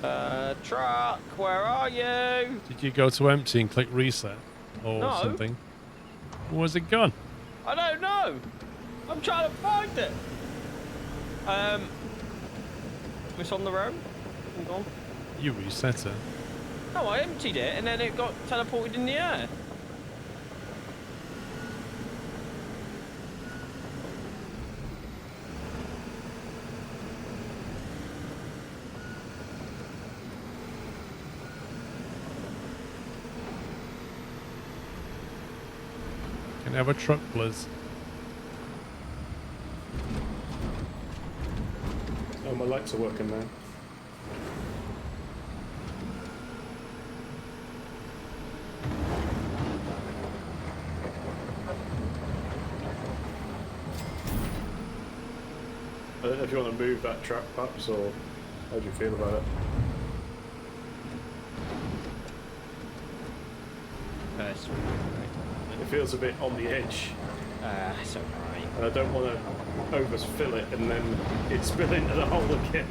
Truck, where are you? Did you go to empty and click reset or No. something? Where's it gone? I don't know. I'm trying to find it. It's on the road. I'm gone. You reset it. No, I emptied it and then it got teleported in the air. Can I have a truck, please? Oh, my lights are working now. I don't know if you want to move that truck, perhaps, or how do you feel about it? It feels a bit on the edge. It's alright. And I don't want to overfill it and then it spill into the hole again.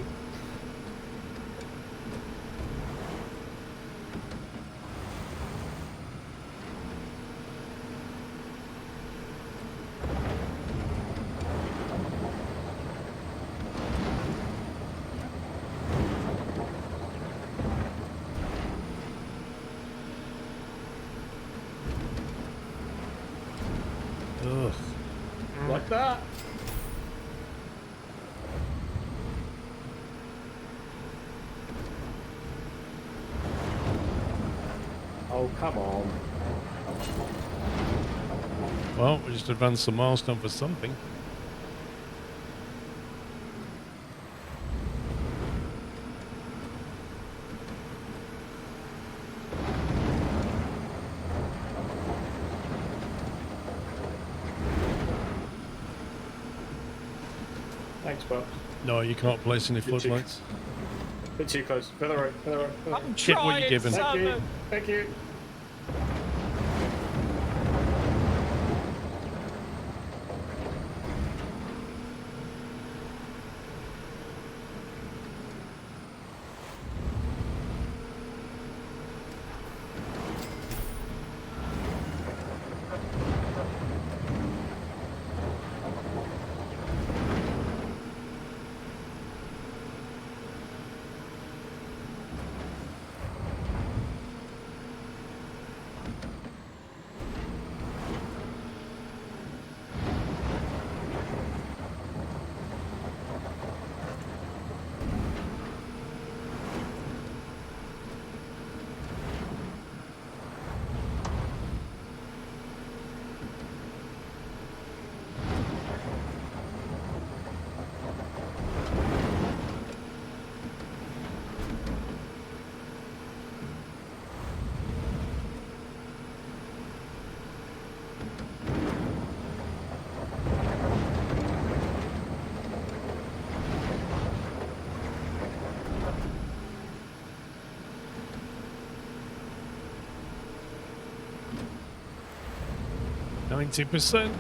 Ugh. Like that. Oh, come on. Well, we just advanced a milestone for something. Thanks, Bob. No, you can't place any floodlights. Bit too close. Further right, further right. Further right. I'm Get what you're trying, given. Thank you. son. Thank you. %.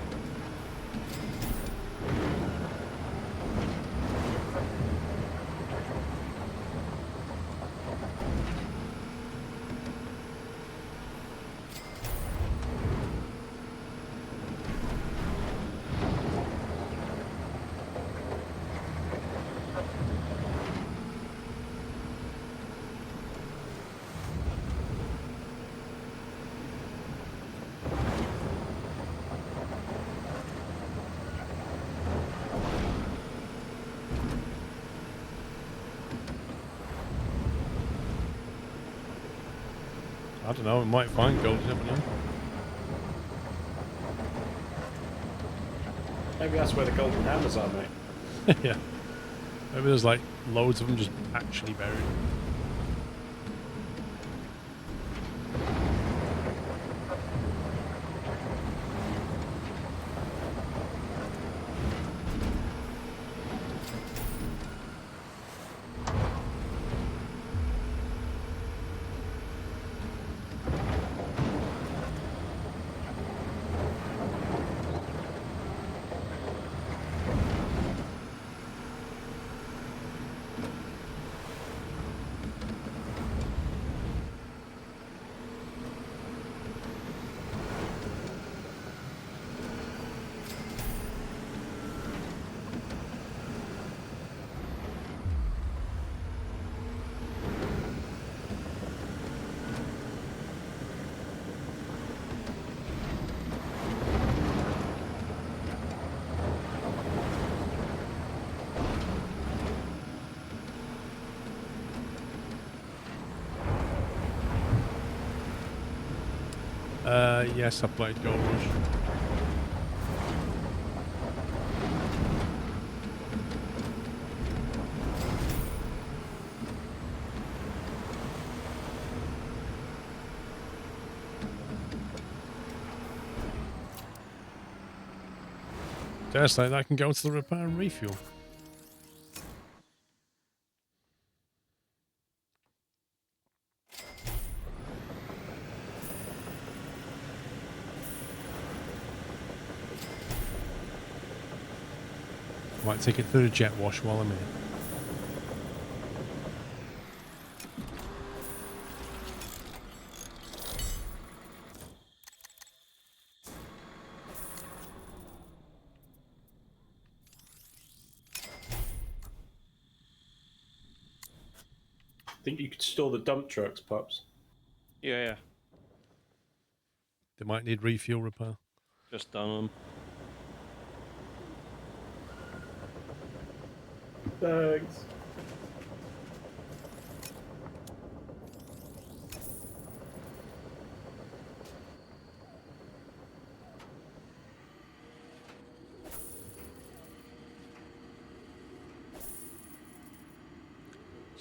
I don't know, we might find gold, you never know. Maybe that's where the golden hammers are, mate. Yeah. Maybe there's like loads of them just actually buried. Yes, I played Gold Rush. Dare say that can go to the repair and refuel. Might take it through the jet wash while I'm in it. I think you could store the dump trucks, Pops. Yeah. They might need refuel repair. Just done them. Thanks.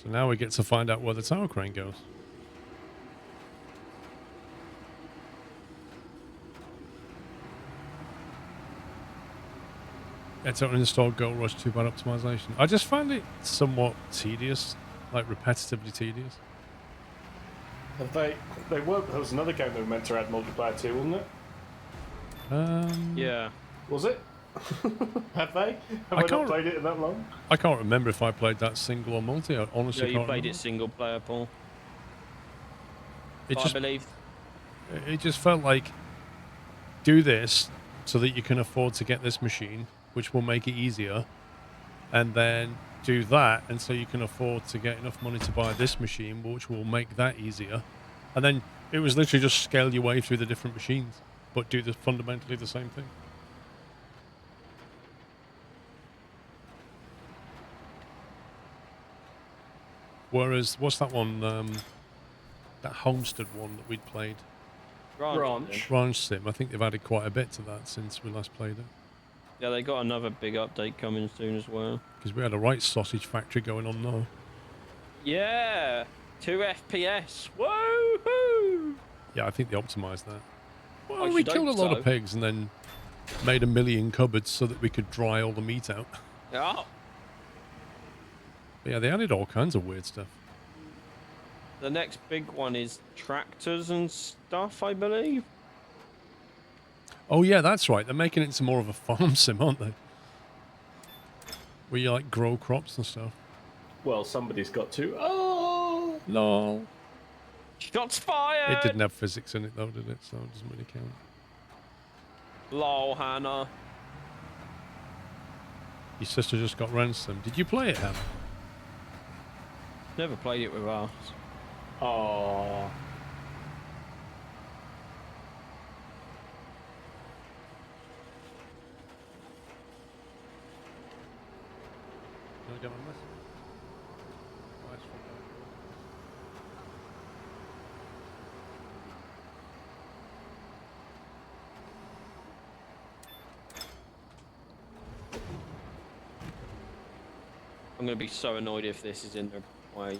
So now we get to find out where the tower crane goes. Yeah, to install Gold Rush 2 by optimization. I just find it somewhat tedious, like repetitively tedious. Have they were. There was another game they were meant to add multiplayer to, wasn't it? Yeah. Was it? Have they? Have I not played it in that long? I can't remember if I played that single or multi. I honestly Yeah, can't you played remember. it single player, Paul. It I just, believe. it just felt like, do this so that you can afford to get this machine, which will make it easier, and then do that, and so you can afford to get enough money to buy this machine, which will make that easier. And then it was literally just scale your way through the different machines, but do fundamentally the same thing. Whereas, what's that one? That Homestead one that we'd played. Ranch Sim. I think they've added quite a bit to that since we last played it. Yeah, they got another big update coming soon as well. Because we had a right sausage factory going on now. Yeah, 2 FPS. Woohoo! Yeah, I think they optimised that. Well, I we should killed a hope lot so. of pigs and then made 1 million cupboards so that we could dry all the meat out. Yeah. But yeah, they added all kinds of weird stuff. The next big one is tractors and stuff, I believe. Oh yeah, that's right. They're making it into more of a farm sim, aren't they? Where you like grow crops and stuff. Well, somebody's got to. Oh! Lol. Shots fired! It didn't have physics in it though, did it? So it doesn't really count. Lol, Hannah. Your sister just got ransomed. Did you play it, Hannah? Never played it with us. Oh. I'm going to be so annoyed if this is in the way.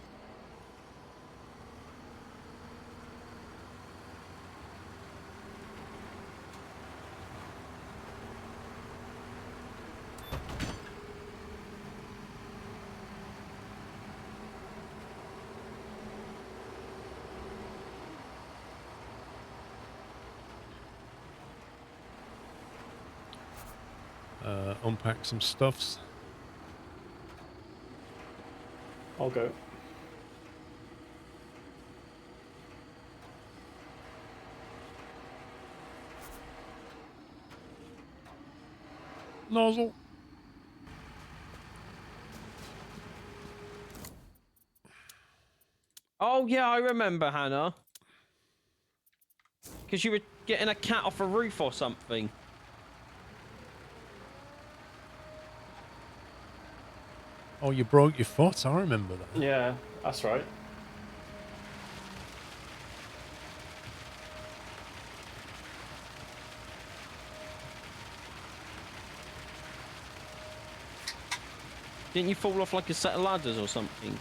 Unpack some stuffs. I'll go. Nozzle. Oh, yeah, I remember, Hannah. Because you were getting a cat off a roof or something. Oh, you broke your foot? I remember that. Yeah, that's right. Didn't you fall off like a set of ladders or something?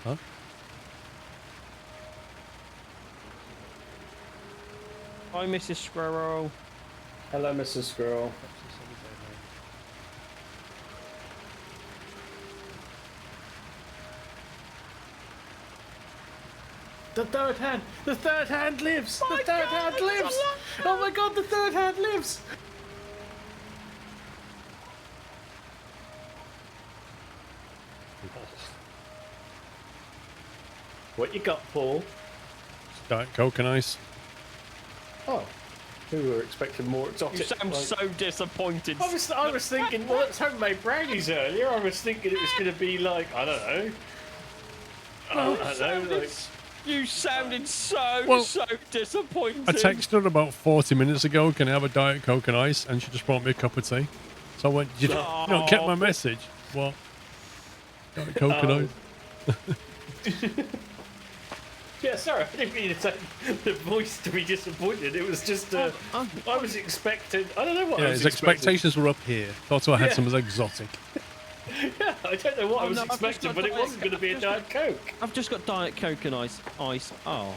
Huh? Hi, Mrs. Squirrel. Hello, Mrs. Squirrel. The third hand! The third hand lives! The third hand lives! Oh my god, the third hand lives! What you got, Paul? Diet Coke and ice. Oh, we were expecting more exotic. You sound so disappointed. I was thinking, well, it's homemade brownies earlier. I was thinking it was going to be like, I don't know. I don't know, like... You sounded so disappointed. I texted her about 40 minutes ago, can I have a Diet Coke and ice? And she just brought me a cup of tea. So I went, you don't get my message? What? Diet Coke and ice? Yeah, sorry, I didn't mean to take the voice to be disappointed. It was just, I was expecting, I don't know what I was his expectations were up here. Thought I had something exotic. Yeah, I don't know what I was expecting, but it wasn't going to be a Diet Coke. I've just got Diet Coke and ice. Oh.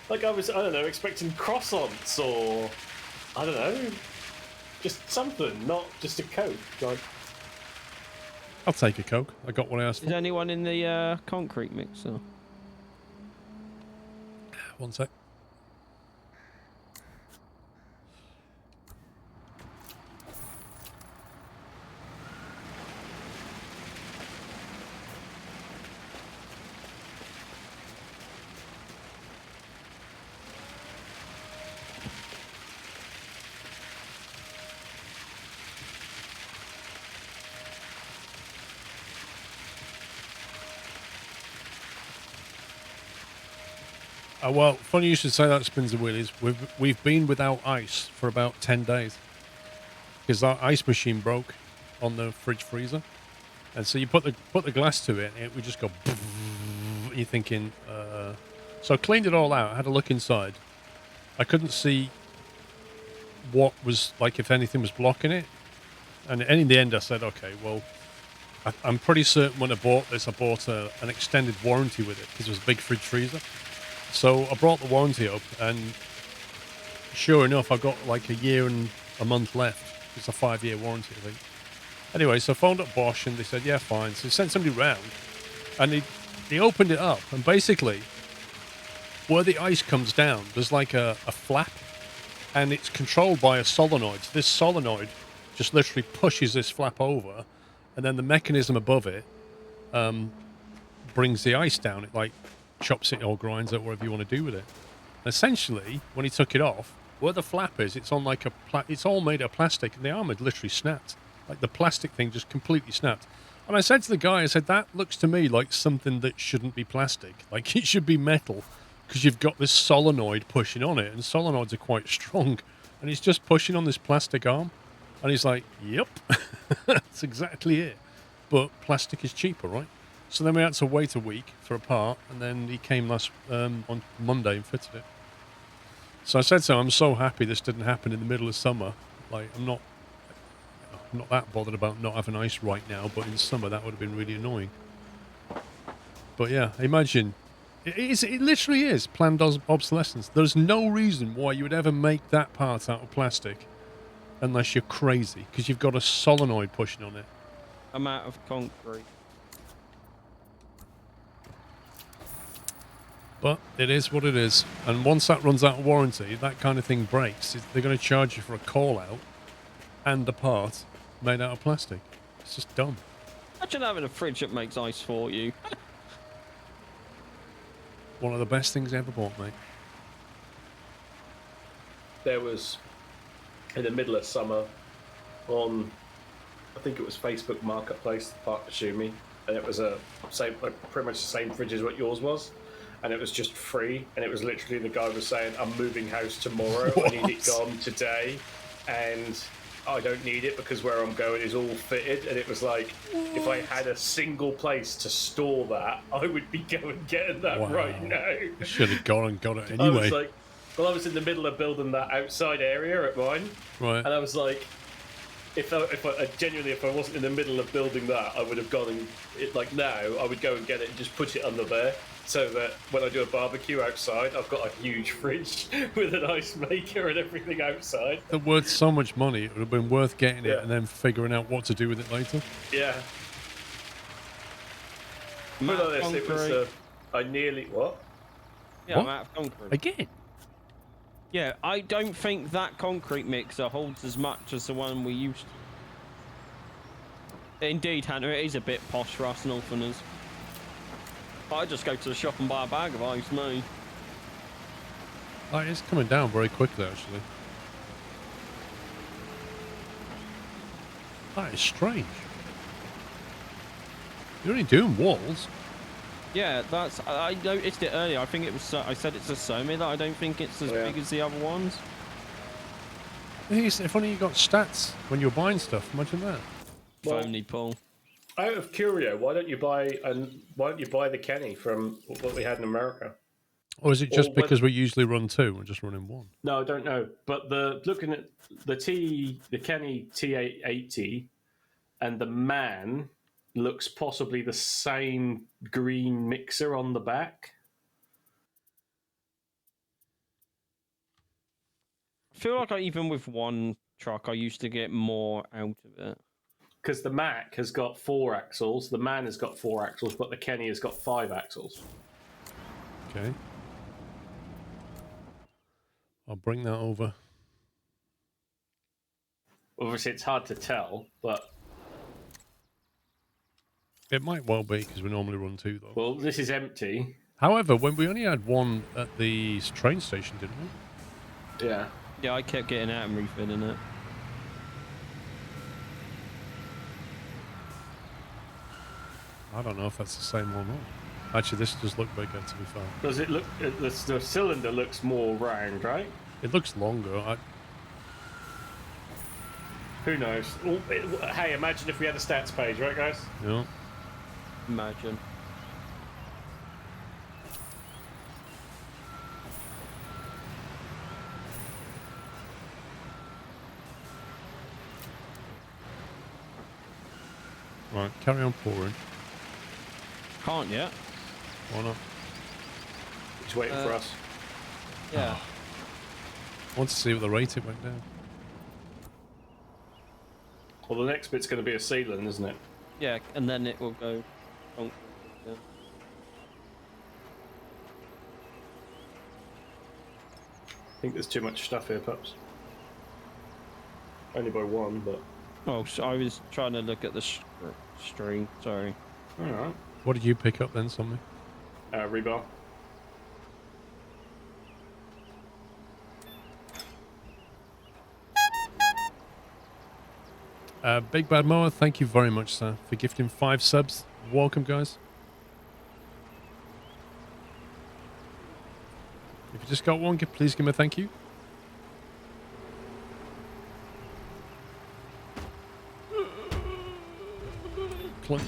Like I was, I don't know, expecting croissants or, I don't know, just something, not just a Coke. Like, I'll take a Coke. I got what I asked for. Is anyone in the concrete mixer? One sec. Well, funny you should say that, Spins and Wheelies. We've been without ice for about 10 days because our ice machine broke on the fridge freezer, and so you put the glass to it, and it would just go. You're thinking. So I cleaned it all out. I had a look inside. I couldn't see what was like if anything was blocking it, and in the end I said, okay, well, I'm pretty certain when I bought this, I bought an extended warranty with it because it was a big fridge freezer. So I brought the warranty up, and sure enough, I got like a year and a month left. It's a 5-year warranty, I think. Anyway, so I phoned up Bosch, and they said, yeah, fine. So they sent somebody round, and they opened it up, and basically, where the ice comes down, there's like a flap, and it's controlled by a solenoid. So this solenoid just literally pushes this flap over, and then the mechanism above it brings the ice down. It like chops it or grinds it, whatever you want to do with it. Essentially, when he took it off, where the flap is, it's on like it's all made of plastic, and the arm had literally snapped. Like the plastic thing just completely snapped. And I said to the guy, I said, that looks to me like something that shouldn't be plastic. Like it should be metal, because you've got this solenoid pushing on it, and solenoids are quite strong, and he's just pushing on this plastic arm. And he's like, yep, that's exactly it. But plastic is cheaper, right? So then we had to wait a week for a part, and then he came on Monday and fitted it. So I said to him, I'm so happy this didn't happen in the middle of summer. Like, I'm not that bothered about not having ice right now, but in summer that would have been really annoying. But yeah, imagine, it literally is planned obsolescence. There's no reason why you would ever make that part out of plastic unless you're crazy, because you've got a solenoid pushing on it. I'm out of concrete. But it is what it is. And once that runs out of warranty, that kind of thing breaks. They're going to charge you for a call-out and a part made out of plastic. It's just dumb. Imagine having a fridge that makes ice for you. One of the best things I ever bought, mate. there was, in the middle of summer, on, I think it was Facebook Marketplace, Park Shumi, and it was pretty much the same fridge as what yours was. And it was just free, and it was literally the guy was saying, I'm moving house tomorrow, I need it gone today, and I don't need it because where I'm going is all fitted. And it was like, if I had a single place to store that, I would be going getting that right now. You should have gone and got it I anyway. was like, Well, I was in the middle of building that outside area at mine, Right. and I was like, if I genuinely, if I wasn't in the middle of building that, I would have gone and like now I would go and get it and just put it under there, so that when I do a barbecue outside, I've got a huge fridge with an ice maker and everything outside. They're worth so much money. It would have been worth getting it Yeah. and then figuring out what to do with it later. Yeah. Matt Put on this, it was concrete. I nearly what? Yeah, What? I'm out of concrete. Again? Yeah, I don't think that concrete mixer holds as much as the one we used to. Indeed, Hannah, it is a bit posh for us Northerners. I just go to the shop and buy a bag of ice, me. Oh, it's coming down very quickly, actually. That is strange. You're only doing walls. Yeah, that's. I noticed it earlier. I think it was. I said it's a Somi that I don't think it's as big as the other ones. The thing is, if only you got stats when you're buying stuff, imagine that. Well, Only Paul. out of curio, why don't you buy the Kenny from what we had in America? Or is it just Or because we usually run two, we're just running one? No, I don't know. But looking at the Kenny T880 and the Man looks possibly the same green mixer on the back. I feel like even with one truck, I used to get more out of it. Because the Mac has got 4 axles, the Man has got 4 axles, but the Kenny has got 5 axles. Okay. I'll bring that over. Obviously, it's hard to tell, but... It might well be, because we normally run two, though. Well, this is empty. However, when we only had one at the train station, didn't we? Yeah. Yeah, I kept getting out and refilling it. I don't know if that's the same or not. Actually, this does look bigger, to be fair. Does it look... The cylinder looks more round, right? It looks longer. Who knows? Oh, hey, imagine if we had a stats page, right, guys? Yeah. Imagine. Right, carry on pouring. Can't yet. Why not? He's waiting for us. Yeah. I want to see what the rate it went down. Well, the next bit's going to be a sealant, isn't it? Yeah, and then it will go. Yeah. I think there's too much stuff here, pups. Only by one, but... Oh, so I was trying to look at the string. Sorry. Alright. What did you pick up then, something? Rebar. Big Bad Moa, thank you very much, sir, for gifting 5 subs. Welcome, guys. If you just got one, please give me a thank you. Clunk.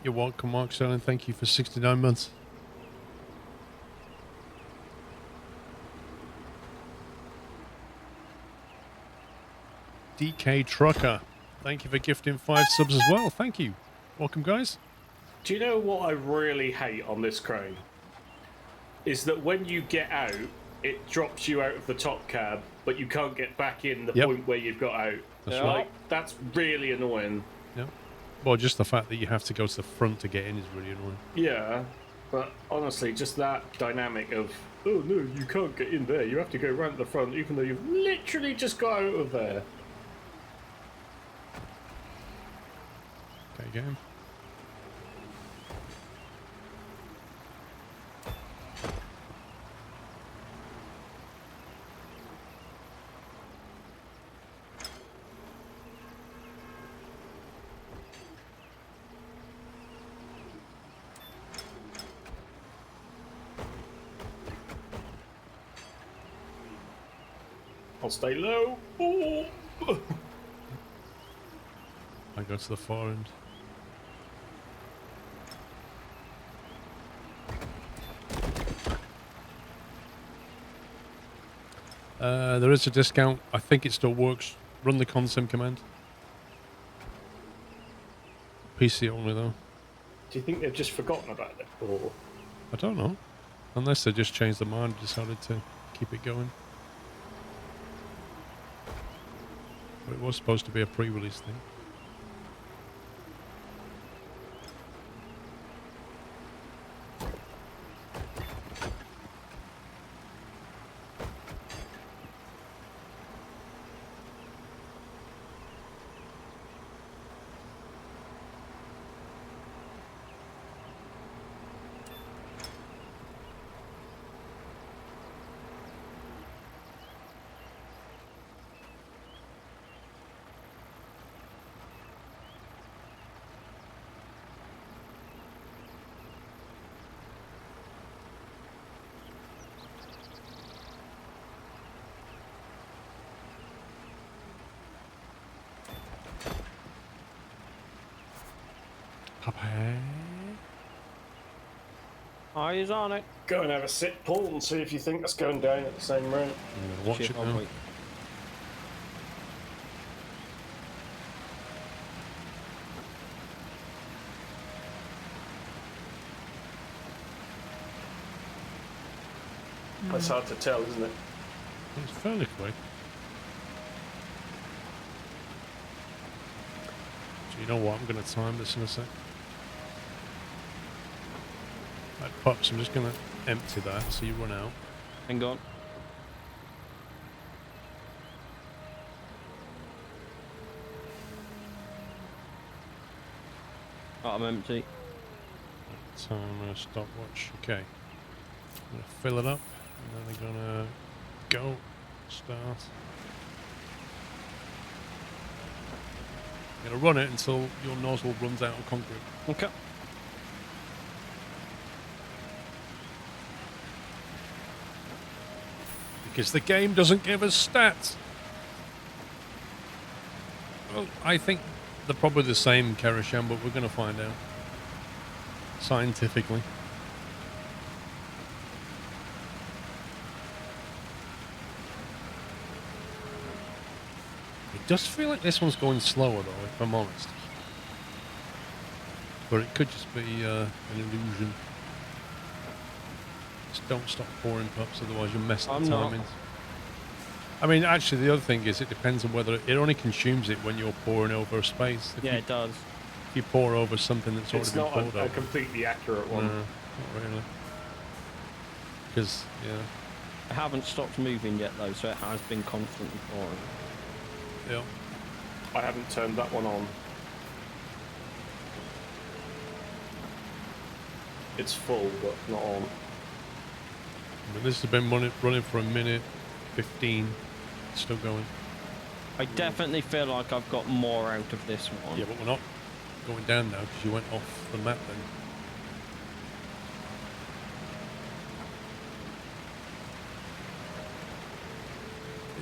You're welcome, Mark Sterling. Thank you for 69 months. DK Trucker, thank you for gifting 5 subs as well. Thank you. Welcome, guys. Do you know what I really hate on this crane? Is that when you get out, it drops you out of the top cab, but you can't get back in the point where you've got out. That's Like, right. that's really annoying. Yeah. Well, just the fact that you have to go to the front to get in is really annoying. Yeah, but honestly, just that dynamic of, oh no, you can't get in there, you have to go round the front, even though you've literally just got out of there. Okay, game. I'll stay low. Oh. I go to the far end. There is a discount. I think it still works. Run the consim command. PC only though. Do you think they've just forgotten about it? Or I don't know. Unless they just changed their mind and decided to keep it going. But it was supposed to be a pre-release thing. Eyes on it. go and have a sit, Paul, and see if you think that's going down at the same rate. Yeah, watch Shit, it I'll now. wait. It's hard to tell, isn't it? It's fairly quick. So you know what? I'm going to time this in a sec. Right, Pops, I'm just going to empty that so you run out. Hang on. Oh, I'm empty. Timer, stopwatch. Okay. I'm going to fill it up and then I'm going to go. Start. I'm going to run it until your nozzle runs out of concrete. Okay. Because the game doesn't give us stats. Well, I think they're probably the same, Karasham, but we're going to find out. Scientifically. It does feel like this one's going slower, though, if I'm honest. But it could just be an illusion. Just don't stop pouring, Pups, otherwise you'll mess the I'm not. timings. I mean, actually, the other thing is it depends on whether it only consumes it when you're pouring over a space. If Yeah, you, it does. if you pour over something that's It's already been not poured a over. completely accurate one. No, not really. Because, yeah. I haven't stopped moving yet though, so it has been constantly pouring. Yeah. I haven't turned that one on. It's full, but not on. But this has been running for a minute 15. It's still going. I definitely feel like I've got more out of this one. Yeah, but we're not going down now because you went off the map then.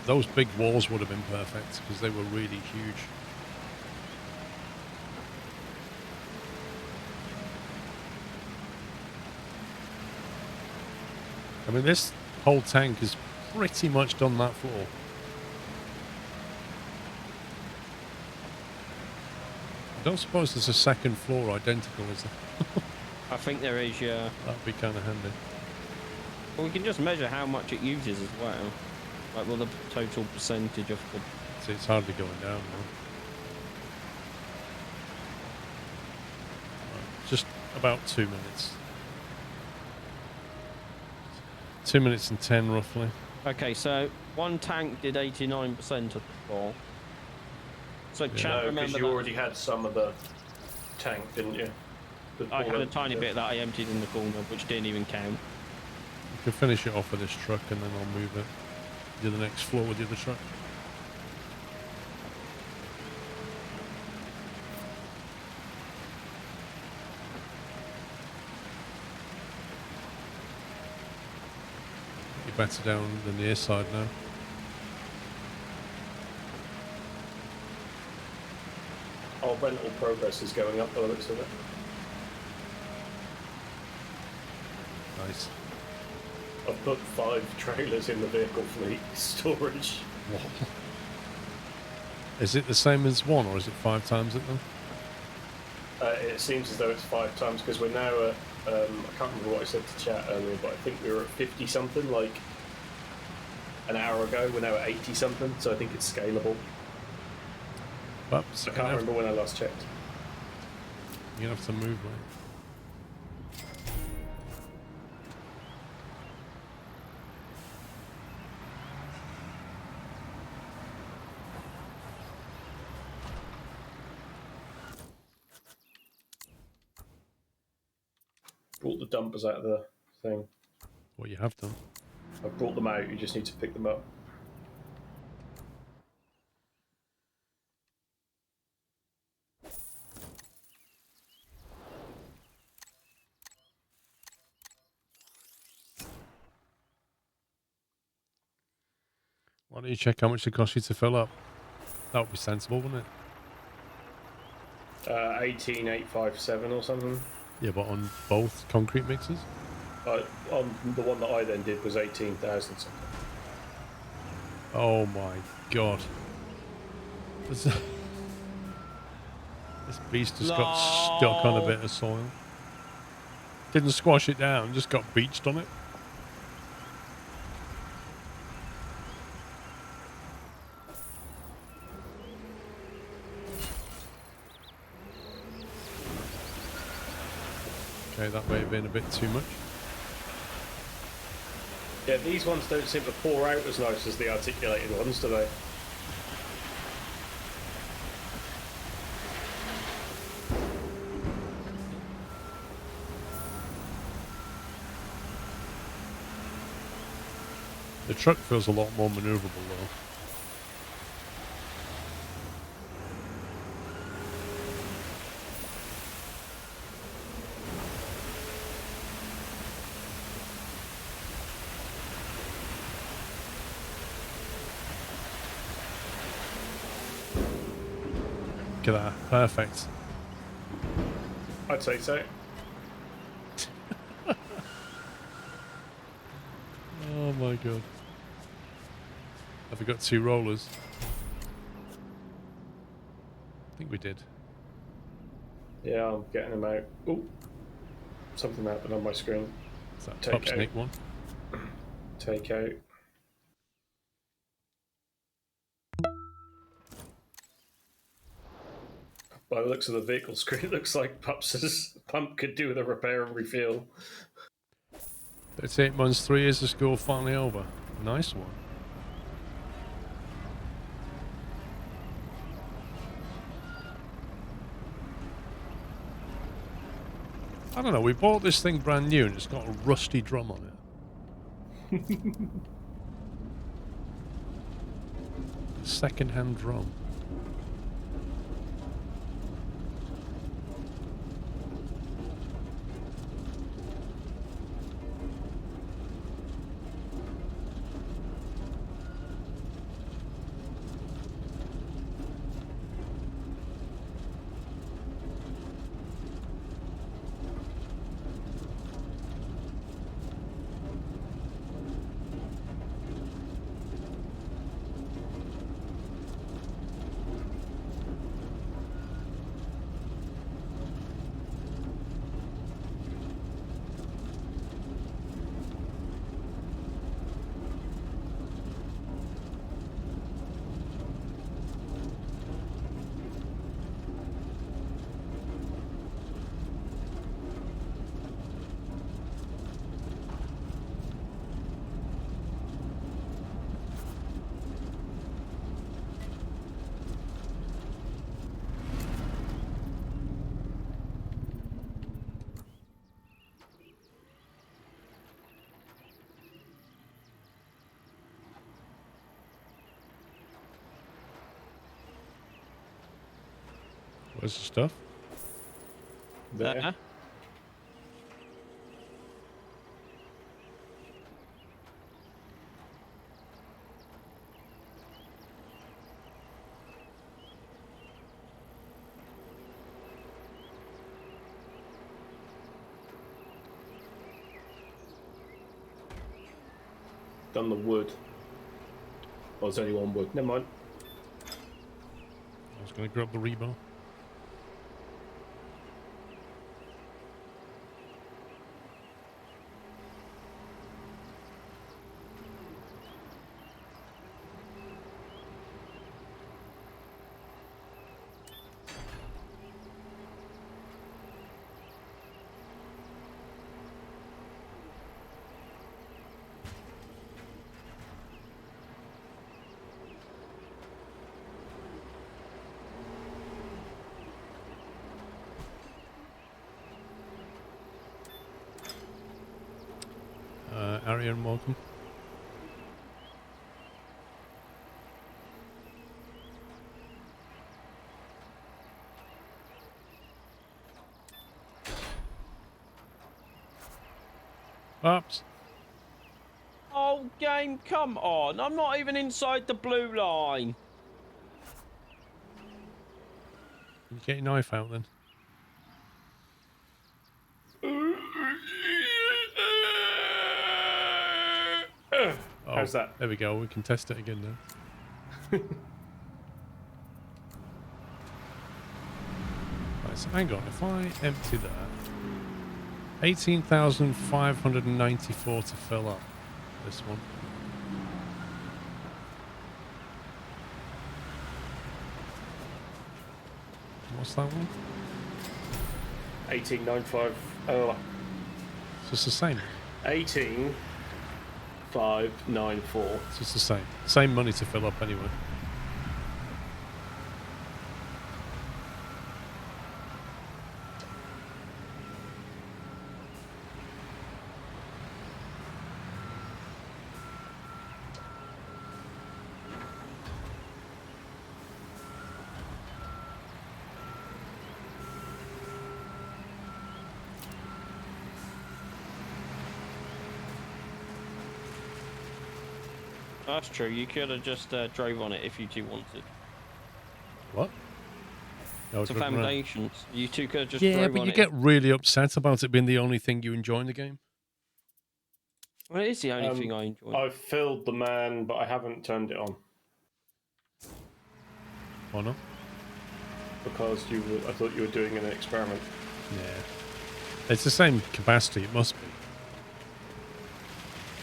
Those big walls would have been perfect because they were really huge. I mean, this whole tank has pretty much done that floor. I don't suppose there's a second floor identical, is there? I think there is, yeah. That'd be kind of handy. Well, we can just measure how much it uses as well. Like, well, the total percentage of the... See, it's hardly going down now. Right, just about 2 minutes. 2 minutes and 10 roughly. Okay, so one tank did 89% of the floor. So chat, No, remember because you that. already had some of the tank, didn't you? I had a tiny bit that I emptied in the corner, which didn't even count. You can finish it off with this truck and then I'll move it to the next floor with the other truck. You're better down the near side now. Our rental progress is going up by the looks of it. Nice. I've put 5 trailers in the vehicle fleet storage. Whoa. Is it the same as 1, or is it 5 times at them? It seems as though it's 5 times, because we're now at, I can't remember what I said to chat earlier, but I think we were at 50 something like an hour ago. We're now at 80 something, so I think it's scalable. Oops, I can't remember when I last checked. You're going to have to move, mate. Brought the dumpers out of the thing. What you have done. I've brought them out, you just need to pick them up. Why don't you check how much it costs you to fill up? That would be sensible, wouldn't it? 18857 or something. Yeah, but on both concrete mixers? On the one that I then did was 18,000 something. Oh my god. This beast just got stuck on a bit of soil. Didn't squash it down, just got beached on it. Okay, that may have been a bit too much. Yeah, these ones don't seem to pour out as nice as the articulated ones, do they? The truck feels a lot more maneuverable though. Look at that, perfect. I'd say so. Oh my god. Have we got 2 rollers? I think we did. Yeah, I'm getting them out. Ooh, something happened on my screen. Is that Take top out. snake one? Take out. By the looks of the vehicle screen, it looks like Pups' pump could do with a repair and refuel. 38 months, 3 years of school finally over. Nice one. I don't know, we bought this thing brand new and it's got a rusty drum on it. Second-hand drum. Where's the stuff? There. done the wood. Oh, there's only one wood. Never mind. I was going to grab the rebar. Arian, welcome. Oops. Oh, game, come on. I'm not even inside the blue line. You get your knife out then. Oh, how's that? There we go. We can test it again now. Right, so hang on. If I empty that, 18,594 to fill up this one. What's that one? 1895. Oh, So it's the same. 18594. So it's the same. Same money to fill up anyway. That's true. You could have just drove on it if you two wanted. What? No, So foundations. You two could have just yeah, drove but on you it. get really upset about it being the only thing you enjoy in the game. Well, it is the only thing I enjoy. I've filled the man, but I haven't turned it on. Why not? Because I thought you were doing an experiment. Yeah. It's the same capacity. It must be.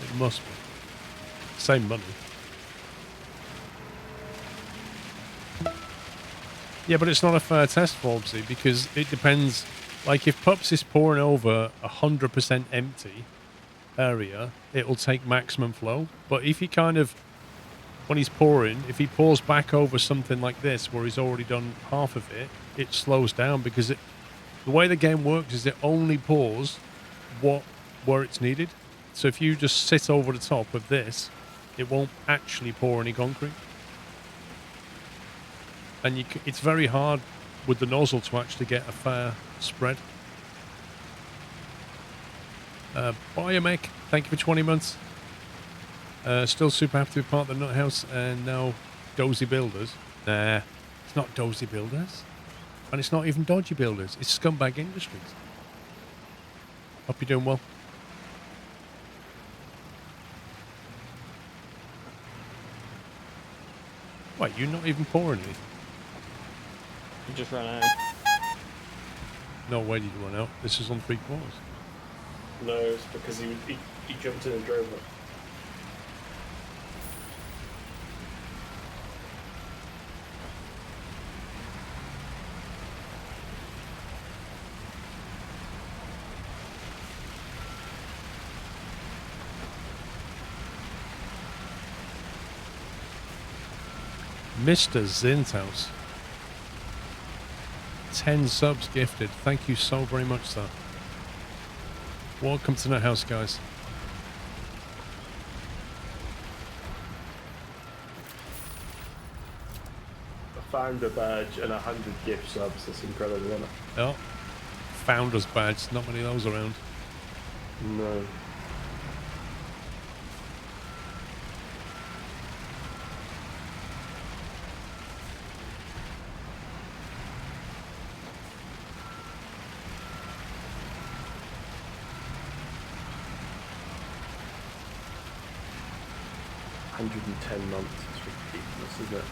It must be. Same money. Yeah, but it's not a fair test, Forbesy, because it depends. Like, if Pups is pouring over 100% empty area, it'll take maximum flow. But if he kind of, when he's pouring, if he pours back over something like this, where he's already done half of it, it slows down because the way the game works is it only pours where it's needed. So if you just sit over the top of this, it won't actually pour any concrete. And it's very hard with the nozzle to actually get a fair spread. Biomech, thank you for 20 months. Still super happy to be part of the Nut House, and now Dozy Builders. Nah, it's not Dozy Builders. And it's not even Dodgy Builders. It's Scumbag Industries. Hope you're doing well. Wait, you're not even pouring anything? You just ran out. No way did you run out. This is on 3/4. No, it's because he jumped in and drove it. Mr. Zinthouse. 10 subs gifted. Thank you so very much, sir. Welcome to the house, guys. A founder badge and 100 gift subs. That's incredible, isn't it? Oh, founder's badge. Not many of those around. No. 110 months. It's ridiculous, isn't it?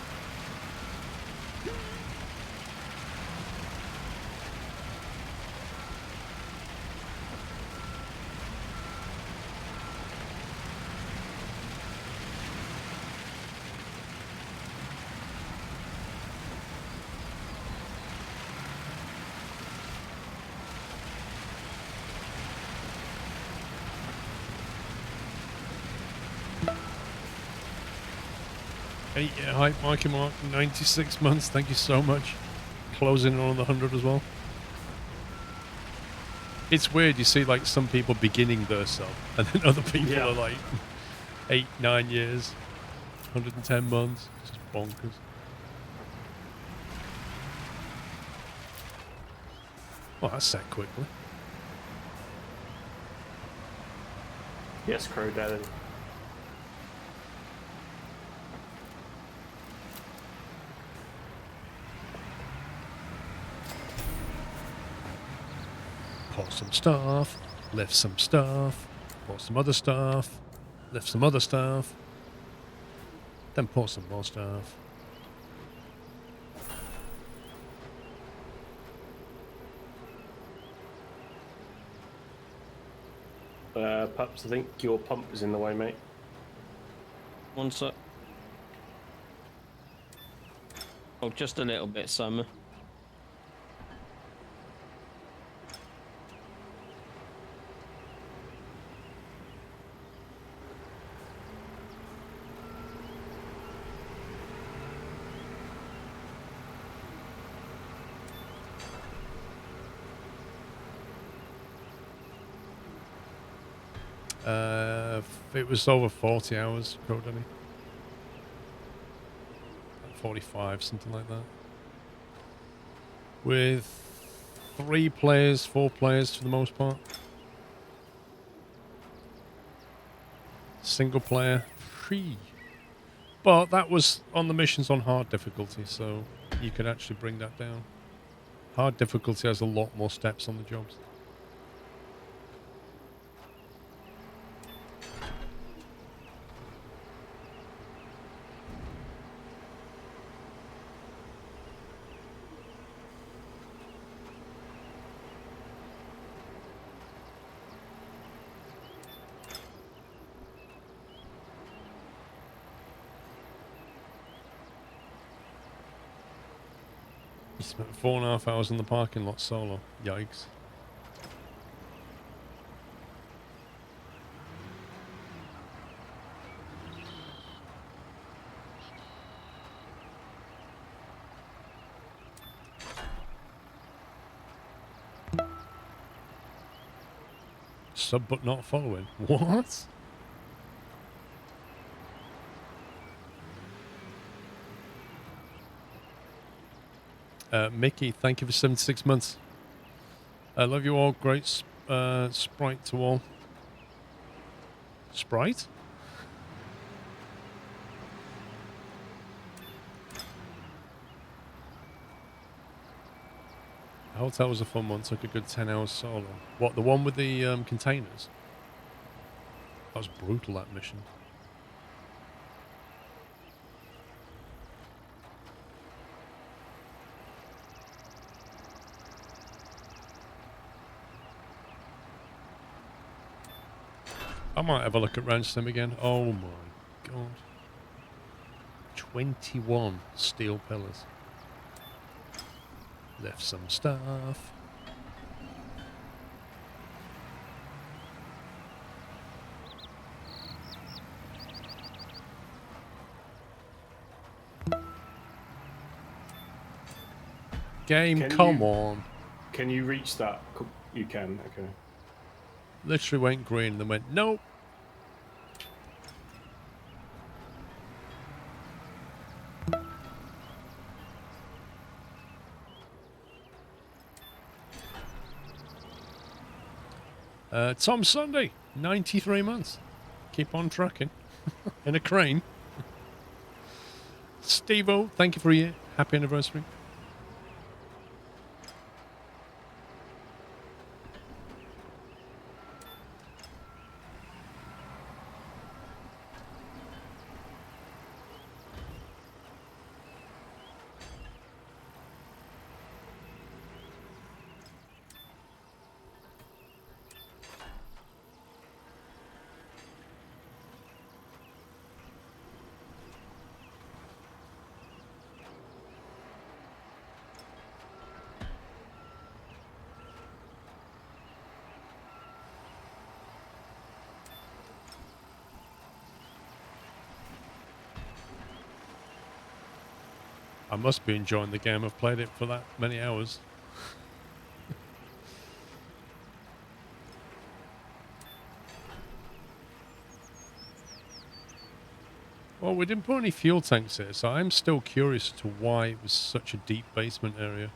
Hey, yeah, hi, Mikey Mark, 96 months. Thank you so much. Closing in on the 100 as well. It's weird. You see, like, some people beginning their sub, and then other people are like 8, 9 years, 110 months. It's just bonkers. Well, that's set quickly. Yes, Crow Daddy. Pour some stuff, lift some stuff, pour some other stuff, lift some other stuff, then pour some more stuff. Pups, I think your pump is in the way, mate. One sec. Oh, just a little bit, Summer. It was over 40 hours, Codany. 45, something like that. With 3 players, 4 players for the most part. Single player, free. But that was on the missions on hard difficulty, so you could actually bring that down. Hard difficulty has a lot more steps on the jobs. You spent 4.5 hours in the parking lot solo. Yikes. Sub but not following. What? Mickey, thank you for 76 months. I love you all. Great sprite to all. Sprite? The hotel was a fun one. Took a good 10 hours solo. What, the one with the containers? That was brutal, that mission. I might have a look at Ranch Sim again. Oh my god. 21 steel pillars. Lift some stuff. Game, come on. Can you reach that? You can, okay. Literally went green and then went, nope. Tom Sunday, 93 months. Keep on trucking. In a crane. Steve-O, thank you for your happy anniversary. I must be enjoying the game. I've played it for that many hours. Well, we didn't put any fuel tanks here, so I'm still curious as to why it was such a deep basement area.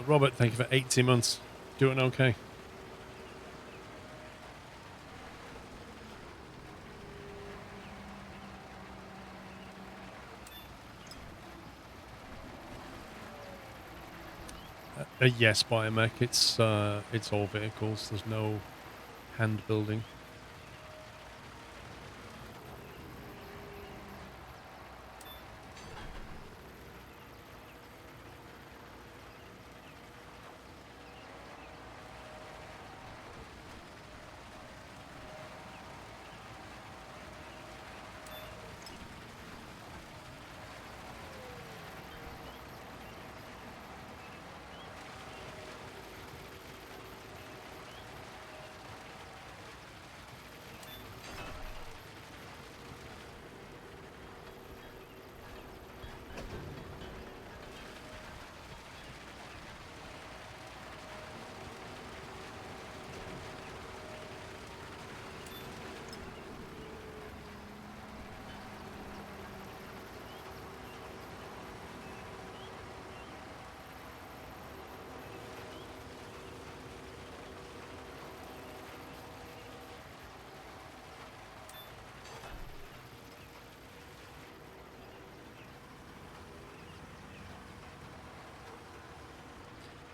Robert, thank you for 80 months. Doing okay. Yes, Biomech. It's all vehicles. There's no hand building.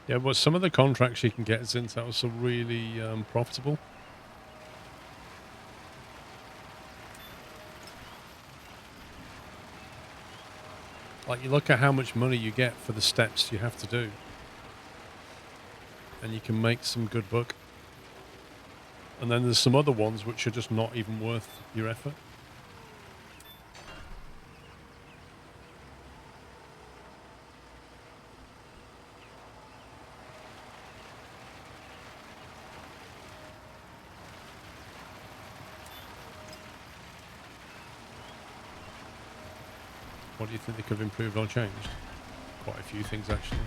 Yeah, but some of the contracts you can get since that was really profitable. Like, you look at how much money you get for the steps you have to do, and you can make some good buck. And then there's some other ones which are just not even worth your effort. What do you think they could have improved or changed? Quite a few things, actually.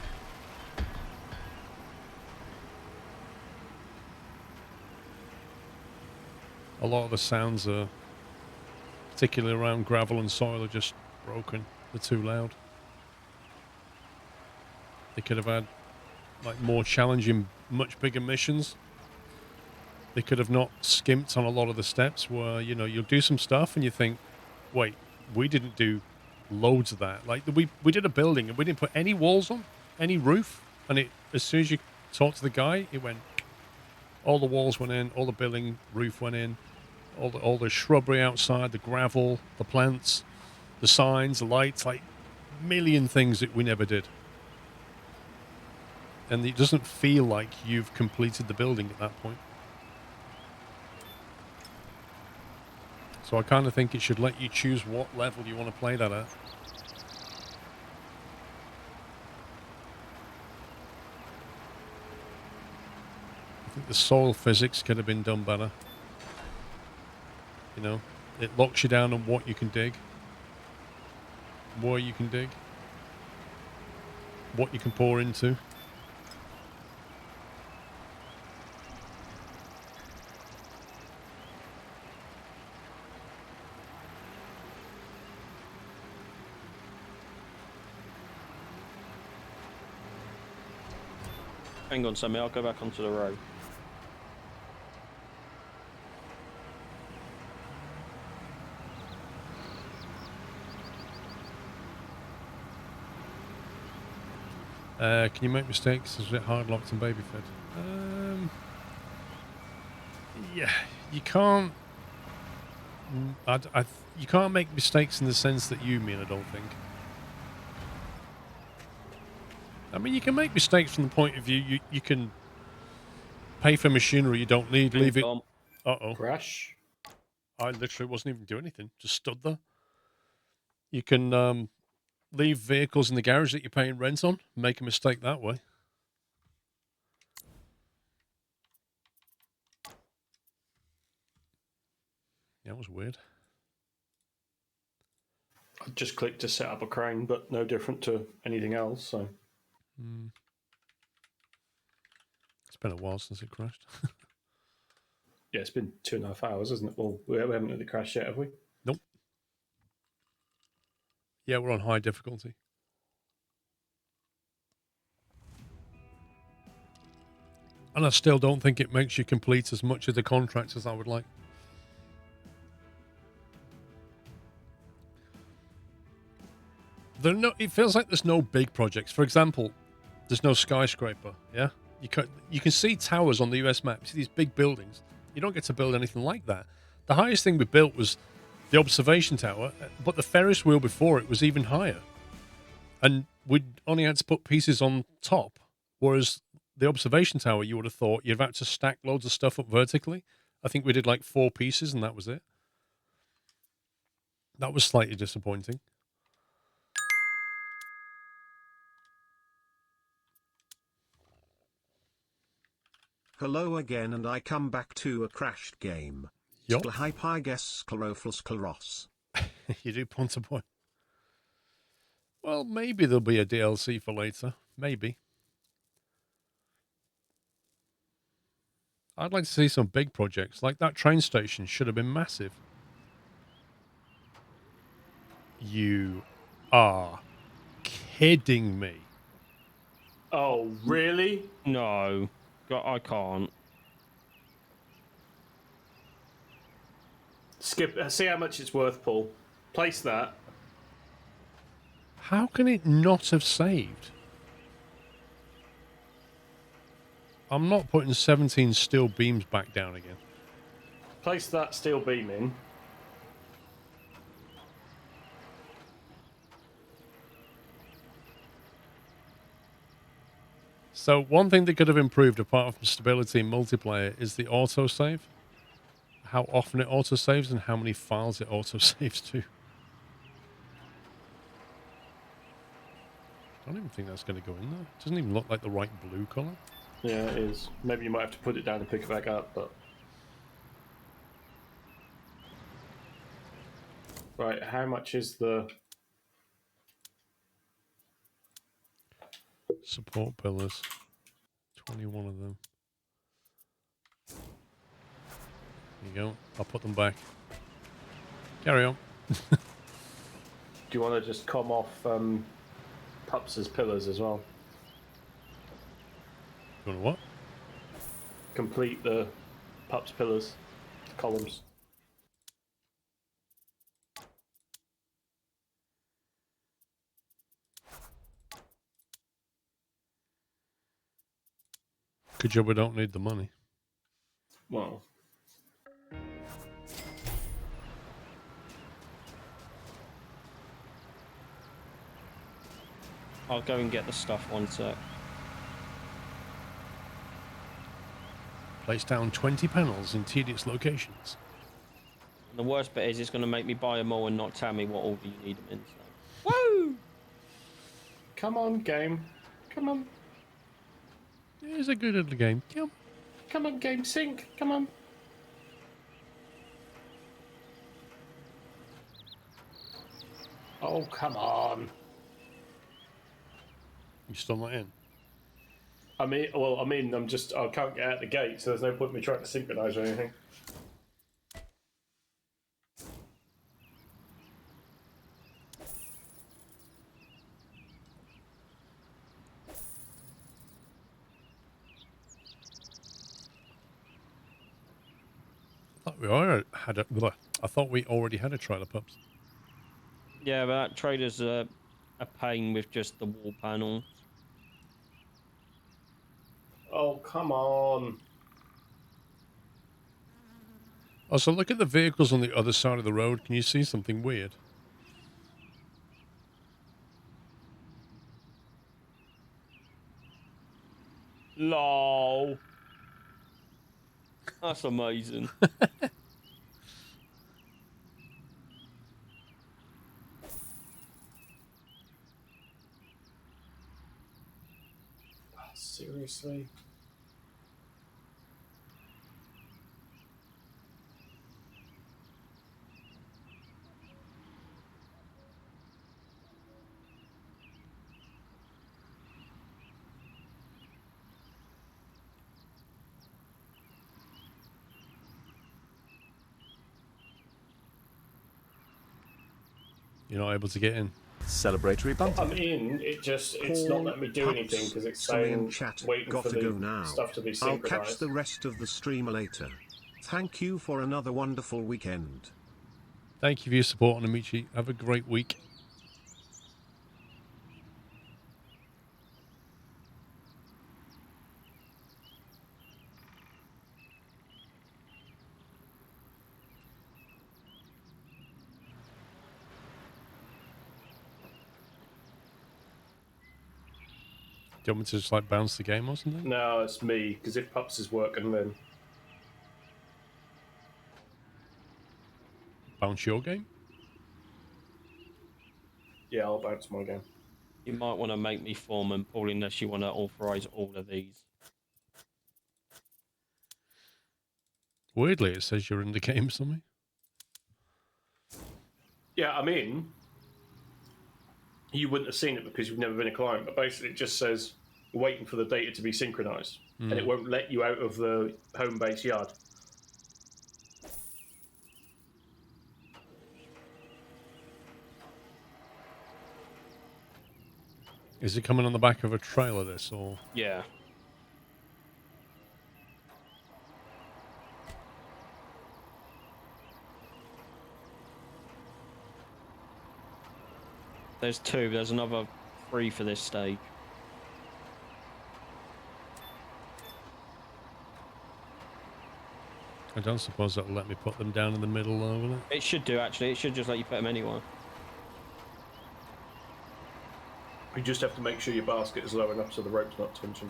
A lot of the sounds are, particularly around gravel and soil, are just broken. They're too loud. They could have had like more challenging, much bigger missions. They could have not skimped on a lot of the steps where, you know, you'll do some stuff and you think, wait, we didn't do loads of that. Like, we did a building and we didn't put any walls on, any roof, and it, as soon as you talked to the guy, it went, all the walls went in, all the building roof went in, all the shrubbery outside, the gravel, the plants, the signs, the lights, like million things that we never did. And it doesn't feel like you've completed the building at that point. So I kind of think it should let you choose what level you want to play that at. I think the soil physics could have been done better. You know, it locks you down on what you can dig, where you can dig, what you can pour into. Hang on, Sammy, I'll go back onto the road. Can you make mistakes? Is it hard locked and baby fed? Yeah, you can't. You can't make mistakes in the sense that you mean. I don't think. I mean, you can make mistakes from the point of view you can pay for machinery you don't need, leave it. Uh-oh. Crash. I literally wasn't even doing anything. Just stood there. You can leave vehicles in the garage that you're paying rent on, make a mistake that way. Yeah, that was weird. I just clicked to set up a crane, but no different to anything else, so... It's been a while since it crashed. Yeah, it's been 2.5 hours, isn't it? Well, we haven't had the crash yet, have we? Nope. Yeah, we're on high difficulty. And I still don't think it makes you complete as much of the contract as I would like. It feels like there's no big projects. For example, there's no skyscraper, yeah? You can see towers on the US map. You see these big buildings. You don't get to build anything like that. The highest thing we built was the observation tower, but the Ferris wheel before it was even higher. And we only had to put pieces on top, whereas the observation tower, you would have thought you'd have to stack loads of stuff up vertically. I think we did like 4 pieces and that was it. That was slightly disappointing. Hello again, and I come back to a crashed game. Yup. Hype, I guess, SquirrelPlus. You do point a point. Well, maybe there'll be a DLC for later. Maybe. I'd like to see some big projects. Like that train station should have been massive. You are kidding me. Oh, really? No. God, I can't. Skip. See how much it's worth, Paul. Place that. How can it not have saved? I'm not putting 17 steel beams back down again. Place that steel beam in. So one thing that could have improved apart from stability in multiplayer is the autosave. How often it autosaves and how many files it autosaves to. I don't even think that's going to go in there. It doesn't even look like the right blue colour. Yeah, it is. Maybe you might have to put it down and pick it back up, but... Right, how much is the... Support pillars. 21 of them. There you go. I'll put them back. Carry on. Do you want to just come off Pups' pillars as well? You want to what? Complete the Pups' pillars, the columns. Good job we don't need the money. Well... I'll go and get the stuff one sec. Place down 20 panels in tedious locations. And the worst bit is it's going to make me buy them all and not tell me what order you need them in. So. Woo! Come on, game. Come on. It's a good little game. Come. Come on, game. Sync. Come on. Oh, come on. You still not in? I mean, I can't get out the gate, so there's no point in me trying to synchronize or anything. I thought we already had a trailer pups. Yeah, but that trailer's a pain with just the wall panel. Oh, come on. Oh, so look at the vehicles on the other side of the road. Can you see something weird? Lol. That's amazing. Seriously? You're not able to get in. Celebratory bunting. I'm in. It's not letting me do anything because it's Somebody in saying chat, waiting for gotta the go now. stuff to be I'll catch synchronized. the rest of the stream later. Thank you for another wonderful weekend. Thank you for your support, Amici. Have a great week. Do you want me to just like bounce the game or something? No, it's me, because if Pups is working, then Bounce your game? yeah, I'll bounce my game. You might want to make me foreman, Paul, unless you want to authorize all of these. Weirdly, it says you're in the game, something. Yeah, I'm in. You wouldn't have seen it because you've never been a client, but basically it just says waiting for the data to be synchronized, and it won't let you out of the home base yard. Is it coming on the back of a trailer, this, or...? Yeah. There's 2. There's another 3 for this stage. I don't suppose that'll let me put them down in the middle, though, will it? It should do, actually. It should just let you put them anywhere. You just have to make sure your basket is low enough so the rope's not tension.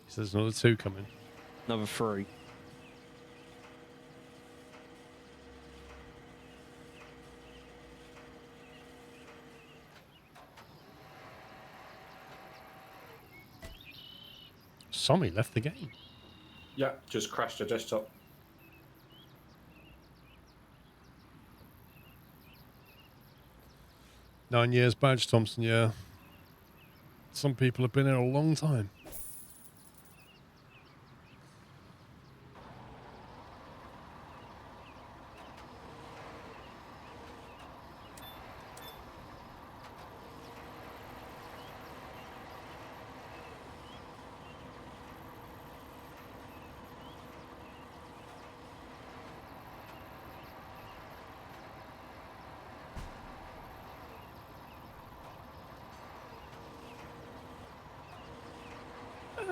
So there's another 2 coming. Another 3. Sommy left the game. Yeah, just crashed the desktop. Nine years badge, Thompson, yeah. Some people have been here a long time.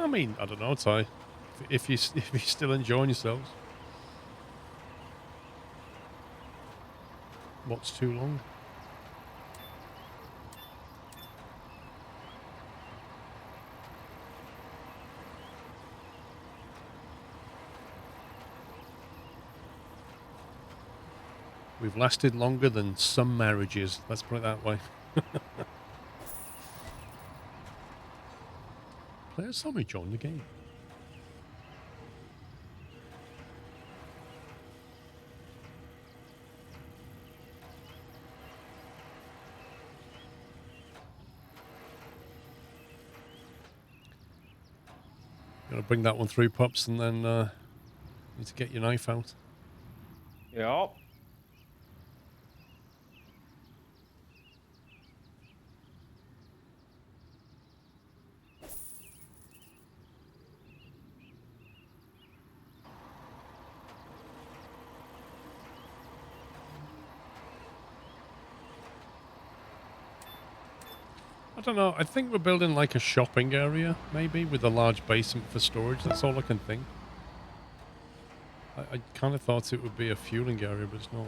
I mean, I don't know, Ty. If you're still enjoying yourselves. What's too long? We've lasted longer than some marriages. Let's put it that way. Players saw me join the game. Gotta bring that one through, Pops, and then need to get your knife out. Yep. I don't know. I think we're building like a shopping area, maybe, with a large basement for storage. That's all I can think. I kind of thought it would be a fueling area, but it's not.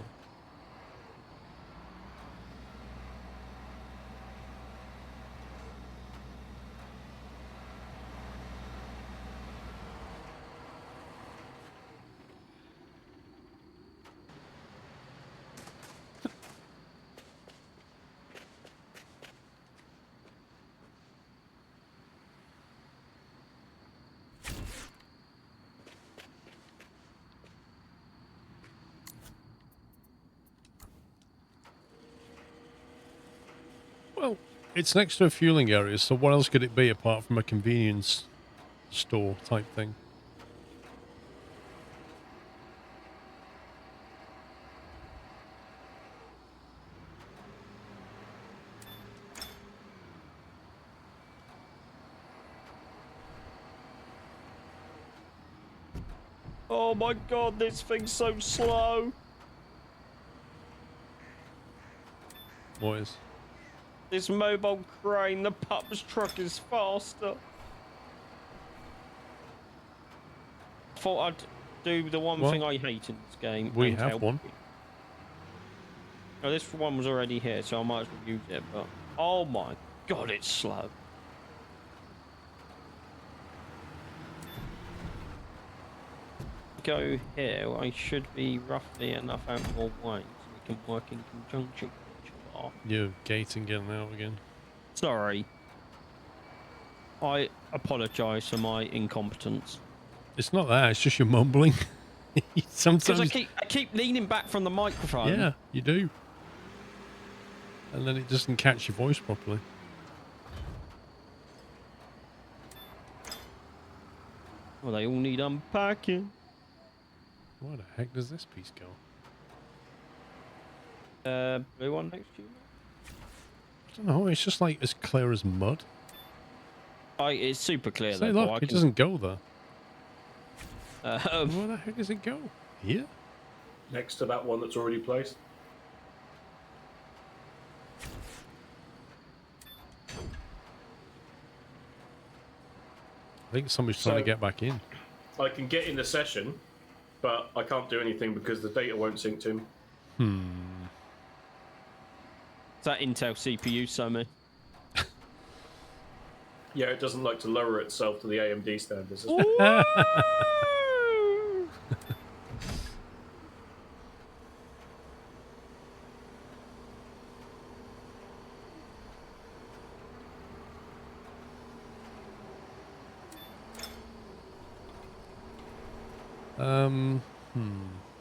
Well, it's next to a fueling area, so what else could it be apart from a convenience store type thing? Oh my god, this thing's so slow. What is? This mobile crane, the pup's truck is faster. Thought I'd do the one What? thing I hate in this game. We and have help one. you. Oh, this one was already here, so I might as well use it, but... Oh my god, it's slow. Go here, I should be roughly enough out more way, so we can work in conjunction with each other. You're gating getting out again. Sorry. I apologise for my incompetence. It's not that, it's just you're mumbling. Sometimes... Because I keep leaning back from the microphone. Yeah, you do. And then it doesn't catch your voice properly. Well, they all need unpacking. Where the heck does this piece go? Blue one next to you? I don't know, it's just like as clear as mud. It's super clear Say, though. look, it doesn't go there. Um, Where the heck does it go? Here? Next to that one that's already placed. I think somebody's trying to get back in. I can get in the session, but I can't do anything because the data won't sync to him. It's that Intel CPU, Somi. Yeah, it doesn't like to lower itself to the AMD standards.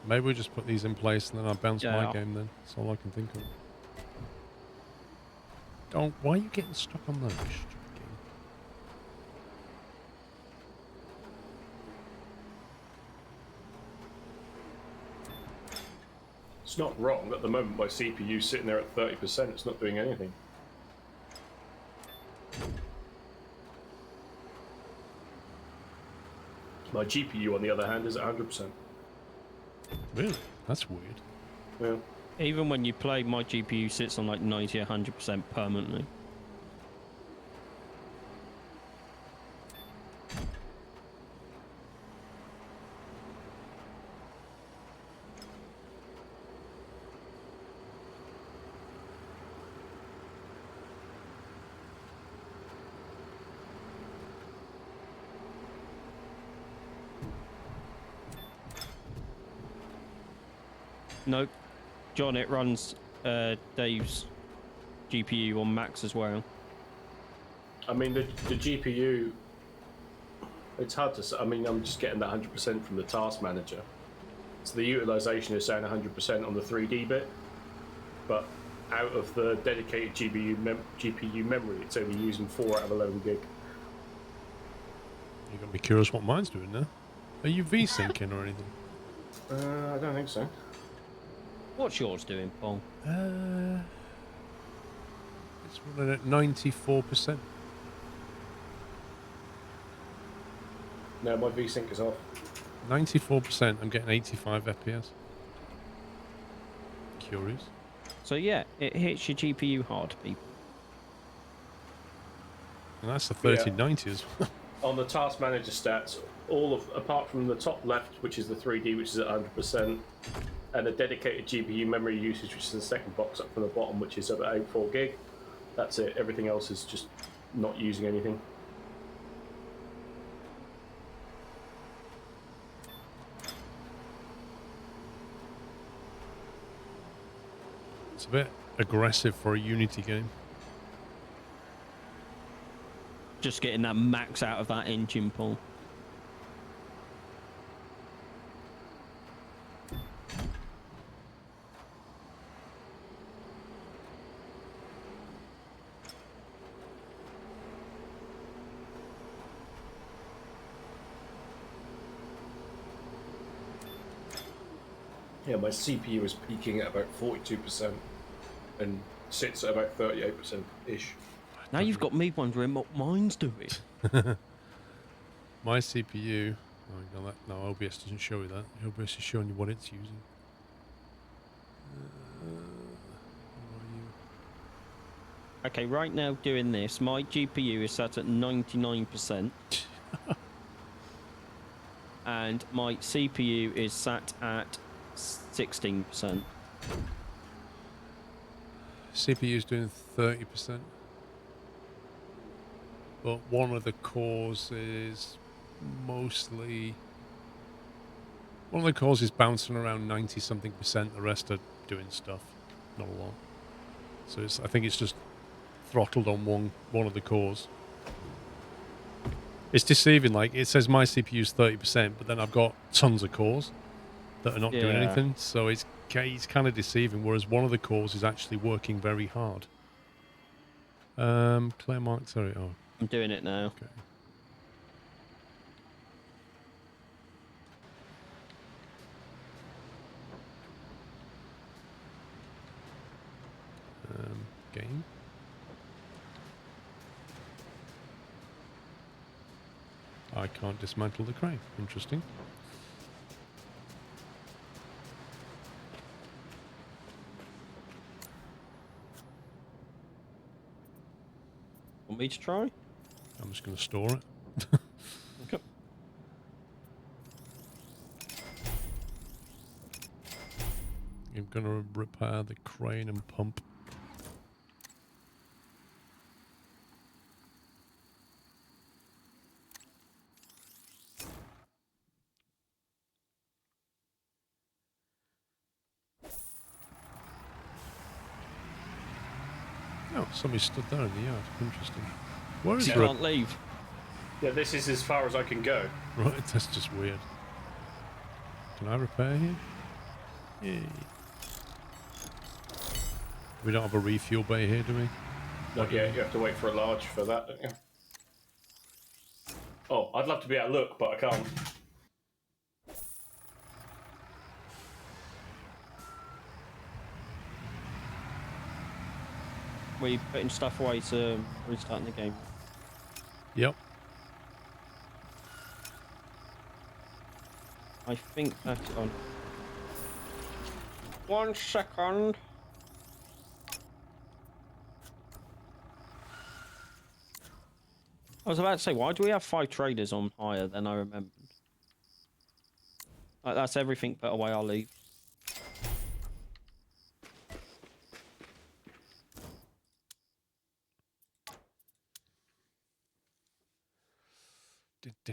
Maybe we'll just put these in place and then I'll bounce my game then. That's all I can think of. Don't. Why are you getting stuck on that stupid game? It's not wrong. At the moment, my CPU's sitting there at 30%. It's not doing anything. My GPU, on the other hand, is at 100%. Really? That's weird. Yeah. Even when you play, my GPU sits on like 90, 100% permanently. Nope. John, it runs Dave's GPU on max as well. I mean, the GPU, it's hard to say. I mean, I'm just getting that 100% from the task manager. So the utilization is saying 100% on the 3D bit, but out of the dedicated GPU memory, it's only using 4 out of 11 gig. You got me curious what mine's doing now. Are you V-syncing or anything? I don't think so. What's yours doing, Paul? It's running at 94%. No, my VSync is off. 94%. I'm getting 85 FPS. Curious. So yeah, it hits your GPU hard, people. And that's the Yeah. 3090 as well. On the task manager stats, apart from the top left, which is the 3D, which is at 100%, and the dedicated GPU memory usage, which is the second box up from the bottom, which is about 84 gig. That's it. Everything else is just not using anything. It's a bit aggressive for a Unity game. Just getting that max out of that engine, Paul. Yeah, my CPU is peaking at about 42% and sits at about 38%-ish. Now you've got me wondering what mine's doing. My CPU... Oh, no, OBS doesn't show you that. OBS is showing you what it's using. Where are you? Okay, right now doing this, my GPU is set at 99%. And my CPU is sat at 16%. CPU's doing 30%. But one of the cores is mostly... One of the cores is bouncing around 90-something%. The rest are doing stuff. Not a lot. So I think it's just throttled on one of the cores. It's deceiving. Like, it says my CPU's 30%, but then I've got tons of cores that are not doing anything. So it's kind of deceiving, whereas one of the cores is actually working very hard. Claremont, sorry. Oh, I'm doing it now. okay. Game. I can't dismantle the crane. Interesting. Want me to try? I'm just going to store it. Okay. I'm going to repair the crane and pump. Oh, somebody stood there in the yard. Interesting. Where is You the can't leave. Yeah, this is as far as I can go. Right, that's just weird. Can I repair here? Yay. We don't have a refuel bay here, do we? Not yet. You have to wait for a large for that, don't you? Oh, I'd love to be able to look, but I can't. Were you putting stuff away to restarting the game? Yep. I think that's on. 1 second. I was about to say, why do we have 5 traders on hire? Then I remembered. Like, that's everything put away. I'll leave.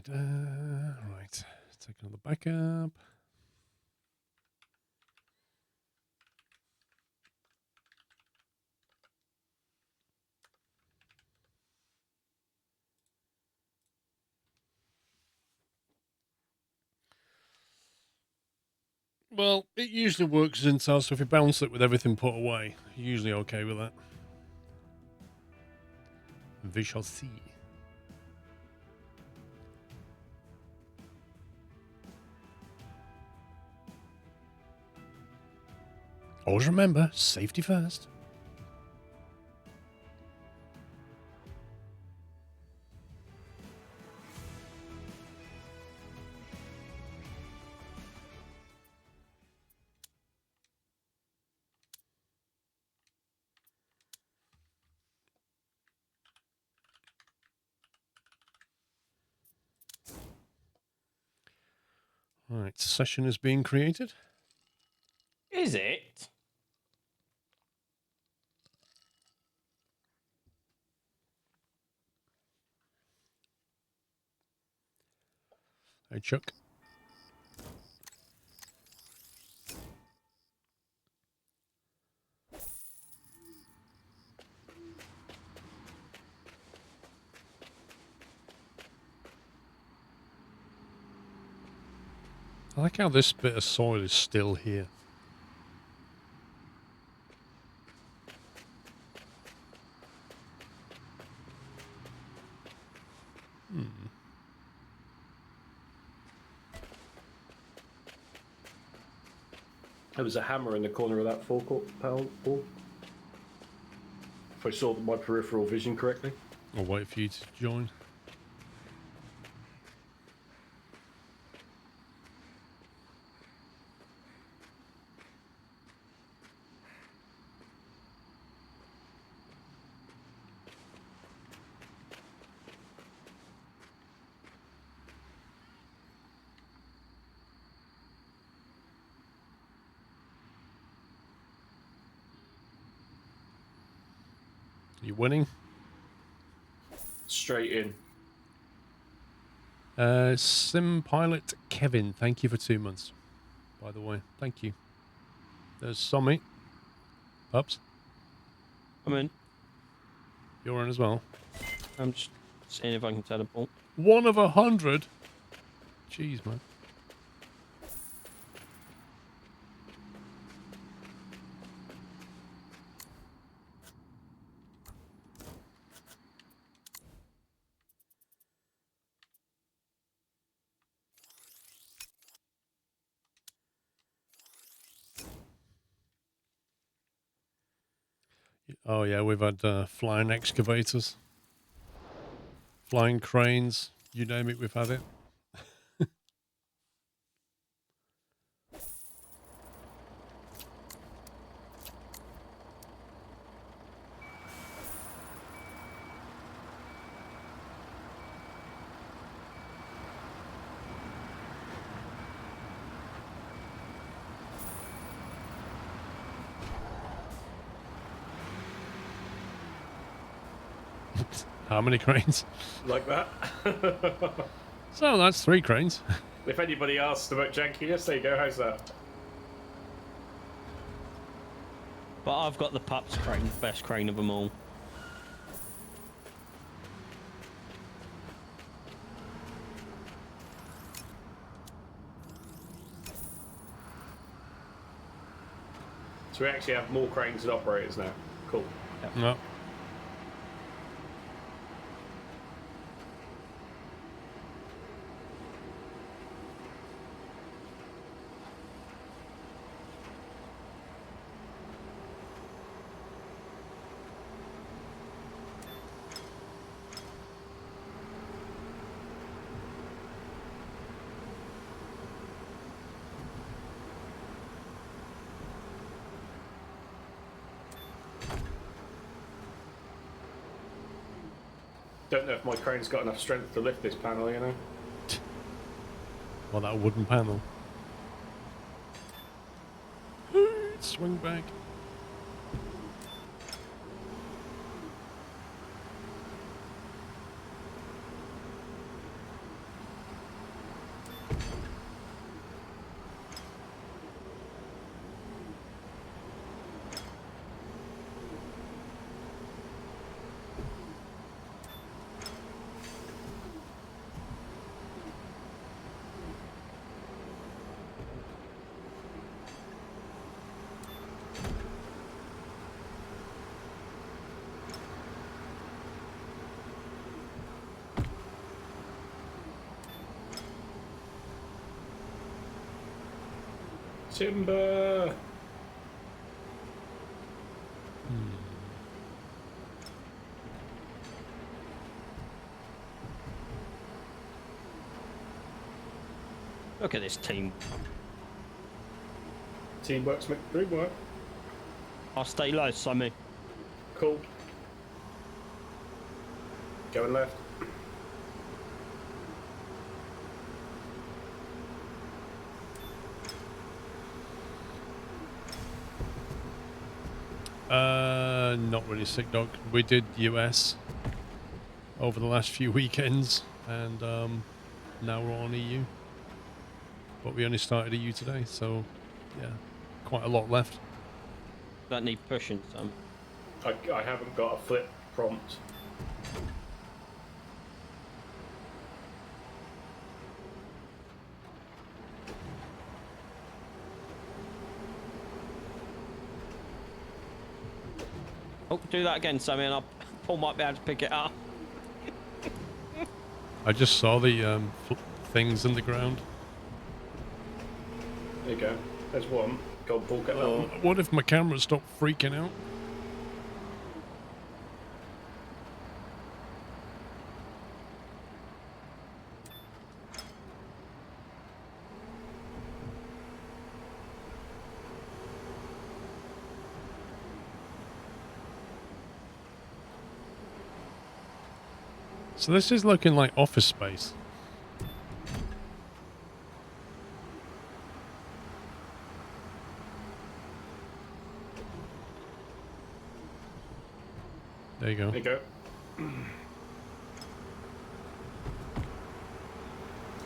Right, take another backup. Well, it usually works as Intel, so if you balance it with everything put away, you're usually okay with that. We shall see. Always remember, safety first. All right, session is being created. Is it? Hey, Chuck. I like how this bit of soil is still here. There was a hammer in the corner of that four-pound ball. If I saw my peripheral vision correctly. I'll wait for you to join. You winning? Straight in. Sim Pilot Kevin, thank you for 2 months. By the way, thank you. There's Sommy. Pups. I'm in. You're in as well. I'm just seeing if I can teleport. 1 of 100. Jeez, man. Oh yeah, we've had flying excavators, flying cranes, you name it, we've had it. How many cranes? Like that. So that's 3 cranes. If anybody asks about jankiness, there you go. How's that? But I've got the pups crane, best crane of them all. So we actually have more cranes than operators now. Cool. No. Don't know if my crane's got enough strength to lift this panel, you know? Well, that wooden panel. Swing back. Timber! Look at this team. Teamwork's make the dream work. I'll stay low, Sammy. Cool. Going left. Not really, sick dog. We did US over the last few weekends, and now we're on EU. But we only started EU today, so yeah, quite a lot left. That need pushing some. I haven't got a flip prompt. Oh, do that again, Sammy, and Paul might be able to pick it up. I just saw the things in the ground. There you go. There's one. Go on, Paul, get that one. What if my camera stopped freaking out? So this is looking like office space. There you go. There you go.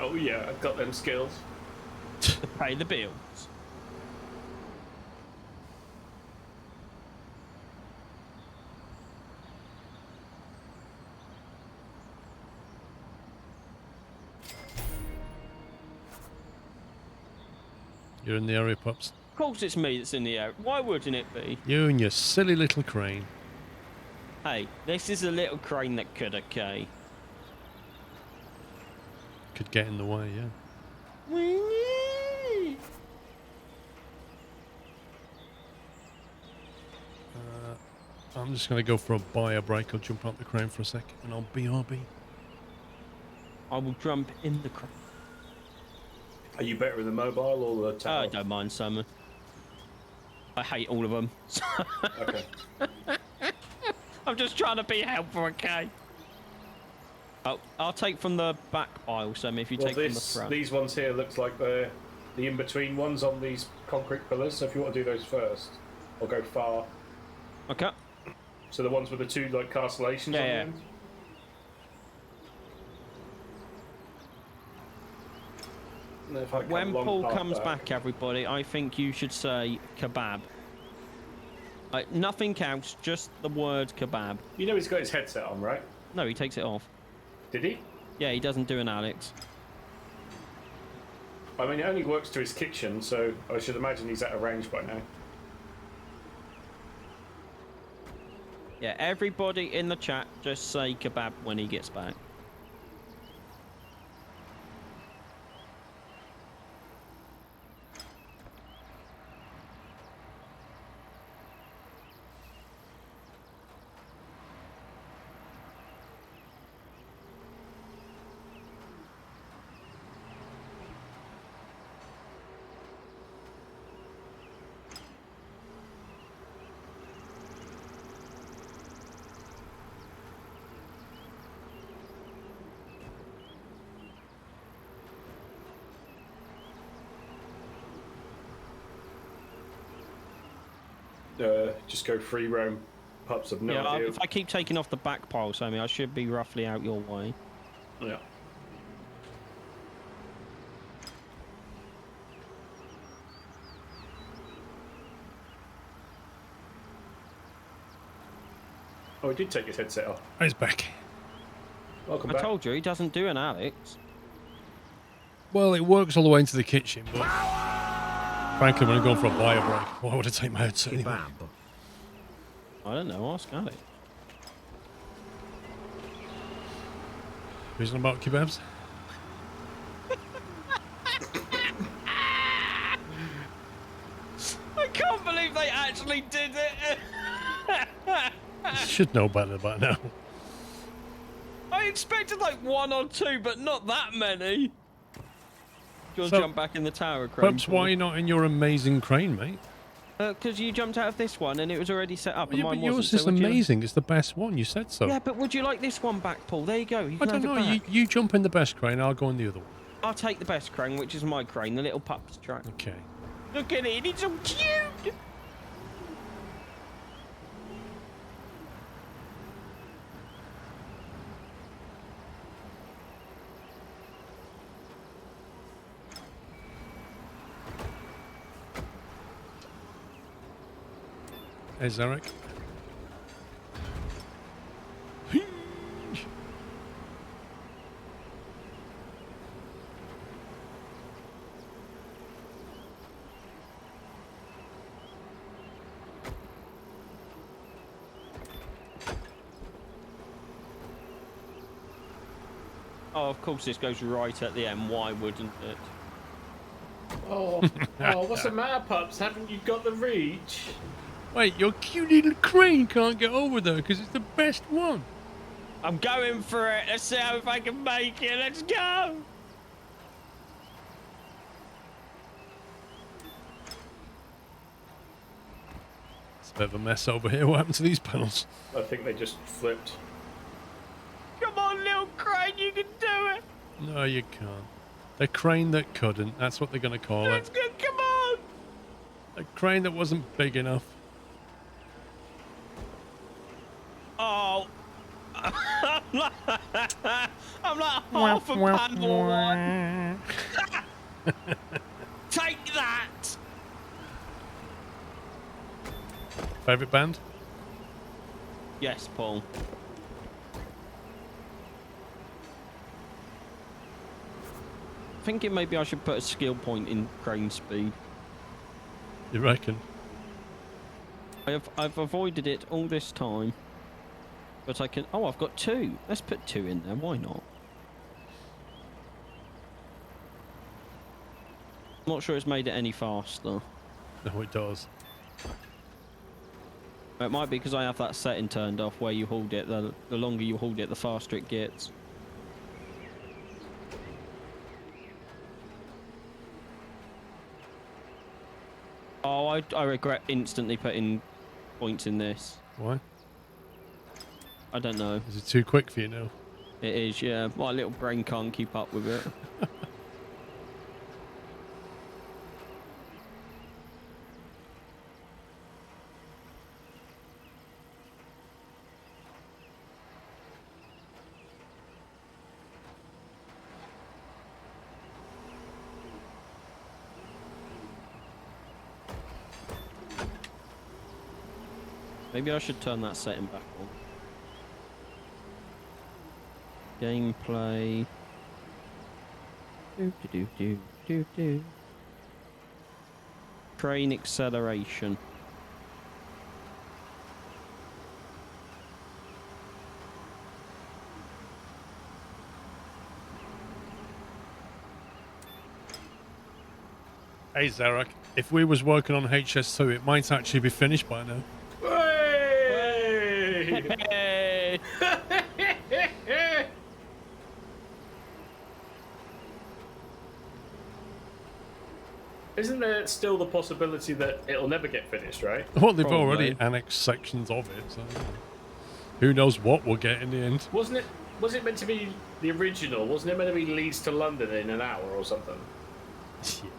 Oh yeah, I've got them skills. To pay the bills. You're in the area, pups. Of course it's me that's in the air. Why wouldn't it be? You and your silly little crane. Hey, this is a little crane that could, okay? Could get in the way, yeah. I'm just going to go for a buyer break. I'll jump out the crane for a sec and I'll BRB. I will jump in the crane. Are you better in the mobile or the tower? I don't mind, Simon. I hate all of them. Okay. I'm just trying to be helpful, okay? Oh, I'll take from the back aisle, Sam, if you take from the front. These ones here looks like they're the in-between ones on these concrete pillars, so if you want to do those first, or go far. Okay. So the ones with the two like castellations on the end? And if I come When along Paul past comes that- back, everybody, I think you should say kebab. Nothing else, just the word kebab. You know he's got his headset on, right? No, he takes it off. Did he? Yeah, he doesn't do an Alex. I mean, it only works to his kitchen, so I should imagine he's at a range by now. Yeah, everybody in the chat, just say kebab when he gets back. Just go free roam. Pups have no Yeah, idea. if I keep taking off the back pile, Sammy, I should be roughly out your way. Yeah. Oh, he did take his headset off. He's back. Welcome I back. told you, he doesn't do an Alex. Well, it works all the way into the kitchen, but frankly, when I'm going for a buyer break, why would I take my headset anyway? Kebab. I don't know, ask Alex. Reason about kebabs? I can't believe they actually did it! You should know better by now. I expected like one or two, but not that many. You'll So- jump back in the tower crane. Pups, why are you not in your amazing crane, mate? Because you jumped out of this one and it was already set up, and Yeah, mine but yours wasn't. is So would you... amazing. It's the best one. You said so. Yeah, but would you like this one back, Paul? There you go. You I can don't have know. it back. You jump in the best crane. I'll go in the other one. I'll take the best crane, which is my crane, the little pup's track. Okay. Look at it. It's so cute. Hey, Zarek. Oh, of course this goes right at the end. Why wouldn't it? Oh, what's the matter, pups? Haven't you got the reach? Wait, your cute little crane can't get over there because it's the best one. I'm going for it. Let's see if I can make it. Let's go. It's a bit of a mess over here. What happened to these panels? I think they just flipped. Come on, little crane. You can do it. No, you can't. The crane that couldn't. That's what they're going to call Let's it. go. Come on. A crane that wasn't big enough. Oh. I'm like half a panel one. Take that. Favorite band? Yes, Paul. Thinking maybe I should put a skill point in crane speed. You reckon? I've avoided it all this time. But I can... Oh, I've got 2. Let's put 2 in there. Why not? I'm not sure it's made it any faster. No, it does. It might be because I have that setting turned off where you hold it. The longer you hold it, the faster it gets. Oh, I regret instantly putting points in this. Why? I don't know. Is it too quick for you now? It is, yeah. My little brain can't keep up with it. Maybe I should turn that setting back on. Gameplay. Do. Train acceleration. Hey, Zarek. If we was working on HS2, it might actually be finished by now. Hey! Hey! Isn't there still the possibility that it'll never get finished, right? Well, they've Probably. already annexed sections of it, so who knows what we'll get in the end. Was it meant to be the original? Wasn't it meant to be Leeds to London in an hour or something?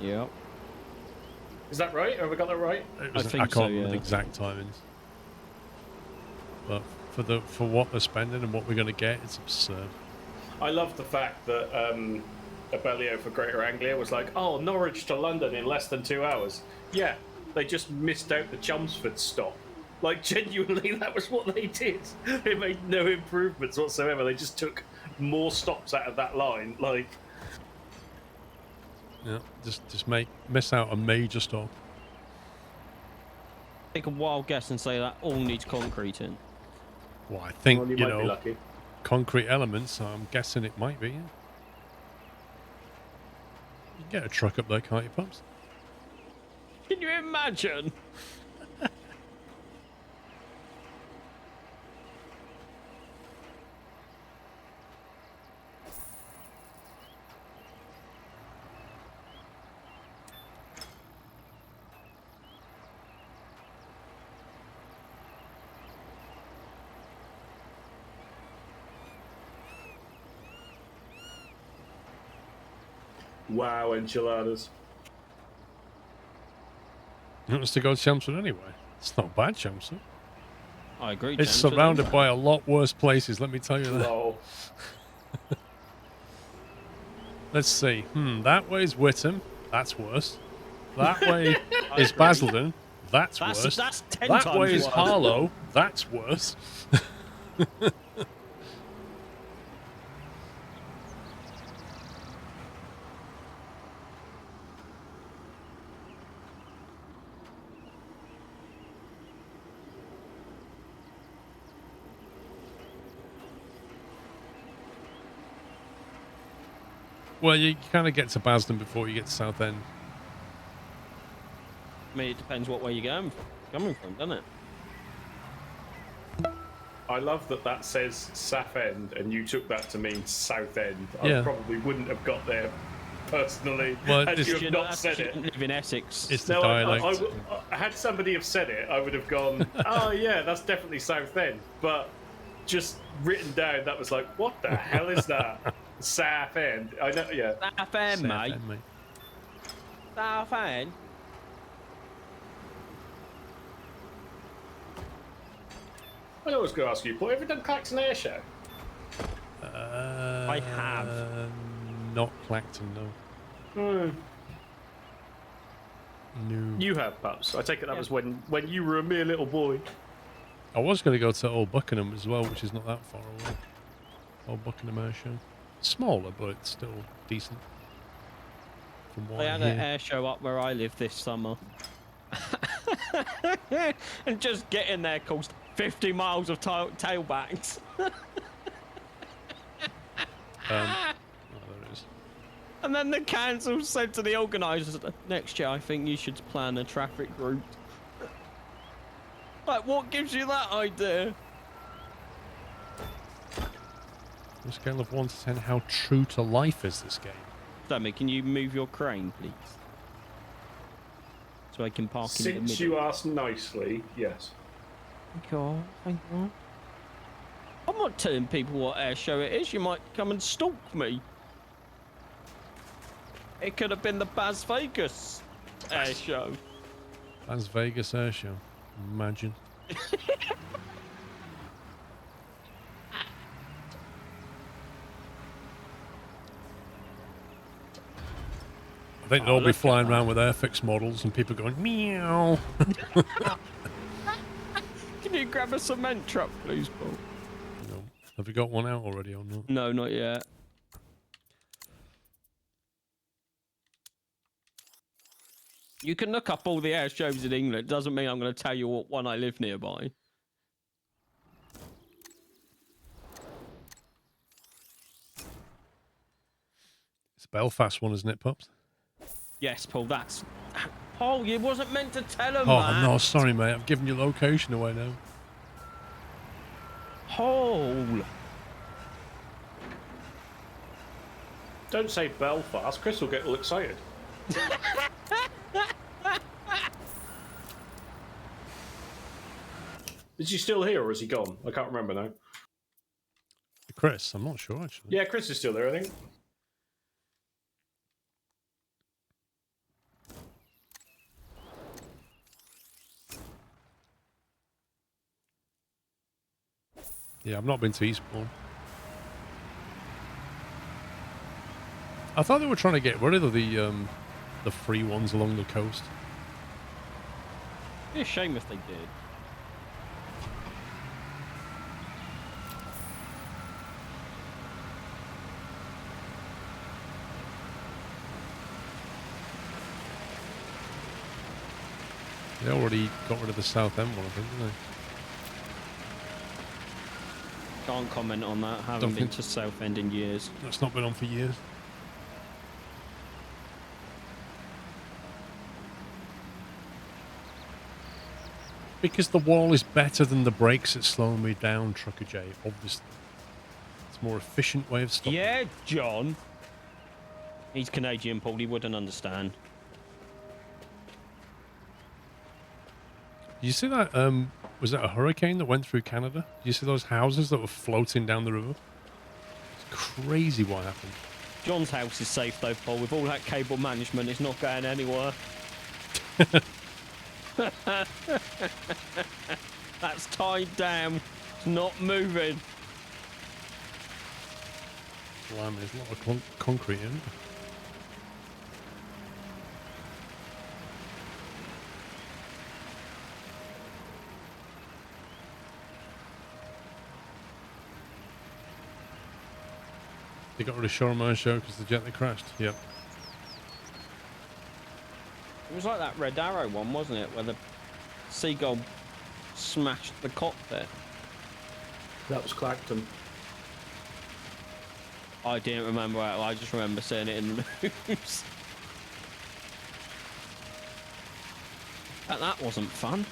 Yep. Is that right? Have we got that right? It was, I I think can't so, remember the yeah. exact timings. But for what they're spending and what we're going to get, it's absurd. I love the fact that Abellio for Greater Anglia was like, oh, Norwich to London in less than 2 hours. Yeah, they just missed out the Chelmsford stop. Like, genuinely, that was what they did. They made no improvements whatsoever. They just took more stops out of that line. Like, Yeah, just miss out a major stop. Take a wild guess and say that all needs concrete in. Well, I think well, you you might be know lucky. concrete elements. So I'm guessing it might be. Yeah. You can get a truck up there, can't you, Pumps? Can you imagine? Wow, enchiladas. You want us to go to Chelmsford anyway? It's not bad, Chelmsford. I agree. It's Chelmsford, surrounded isn't by it? a lot worse places, let me tell you that. Lol. Let's see. That way is Whittam. That's worse. That way I is agree. Basildon. That's worse. That's 10 That times way is worse. Harlow. That's worse. Well, you kind of get to Basildon before you get to Southend. I mean, it depends what way you're coming from, doesn't it? I love that says Southend, and you took that to mean Southend. Yeah. I probably wouldn't have got there personally Well, had this- you have You not said it. live in Essex. It's the No, dialect. had somebody have said it, I would have gone, oh yeah, that's definitely Southend. But just written down, that was like, what the hell is that? Southend. I know, yeah. Southend, mate. Southend, mate. Southend. I was going to ask you, Paul, have you done Clacton Air Show? I have. Not Clacton, no. No. You have, perhaps. I take it that was when you were a mere little boy. I was going to go to Old Buckingham as well, which is not that far away. Old Buckingham Air Show. Smaller, but it's still decent. From what They I had hear. an air show up where I live this summer. And just getting there cost 50 miles of tailbacks. Oh, there it is. And then the council said to the organisers, next year I think you should plan a traffic route. Like, what gives you that idea? On a scale of 1 to 10, how true to life is this game? Sammy, can you move your crane, please? So I can park in the Since middle. you asked nicely, yes. Thank you. Thank you. I'm not telling people what air show it is. You might come and stalk me. It could have been the Las Vegas air show. Las Vegas Air Show. Imagine. I think they'll be look at flying that. around with Airfix models and people going, meow. Can you grab a cement truck, please, Paul? No. Have you got one out already or not? No, not yet. You can look up all the air shows in England. Doesn't mean I'm going to tell you what one I live nearby. It's a Belfast one, isn't it, Pops? Yes, Paul, that's... Paul, you wasn't meant to tell him Oh, that. no, sorry, mate. I'm giving your location away now. Paul. Don't say Belfast. Chris will get all excited. Is he still here or is he gone? I can't remember now. Chris, I'm not sure, actually. Yeah, Chris is still there, I think. Yeah, I've not been to Eastbourne. I thought they were trying to get rid of the free ones along the coast. It'd be a shame if they did. They already got rid of the South End one, I think, didn't they? Can't comment on that. Haven't Don't been think- to Southend in years. That's not been on for years. Because the wall is better than the brakes at slowing me down, Trucker J, obviously. It's a more efficient way of stopping. Yeah, John. He's Canadian, Paul. He wouldn't understand. Did you see that, was that a hurricane that went through Canada? Did you see those houses that were floating down the river? It's crazy what happened. John's house is safe though, Paul. With all that cable management, it's not going anywhere. That's tied down. It's not moving. Blimey, there's a lot of concrete in it. They got rid of Shorman Show because the jet that crashed. Yep. It was like that Red Arrow one, wasn't it? Where the seagull smashed the cockpit. That was Clacton. I didn't remember it. I just remember seeing it in the news. That wasn't fun.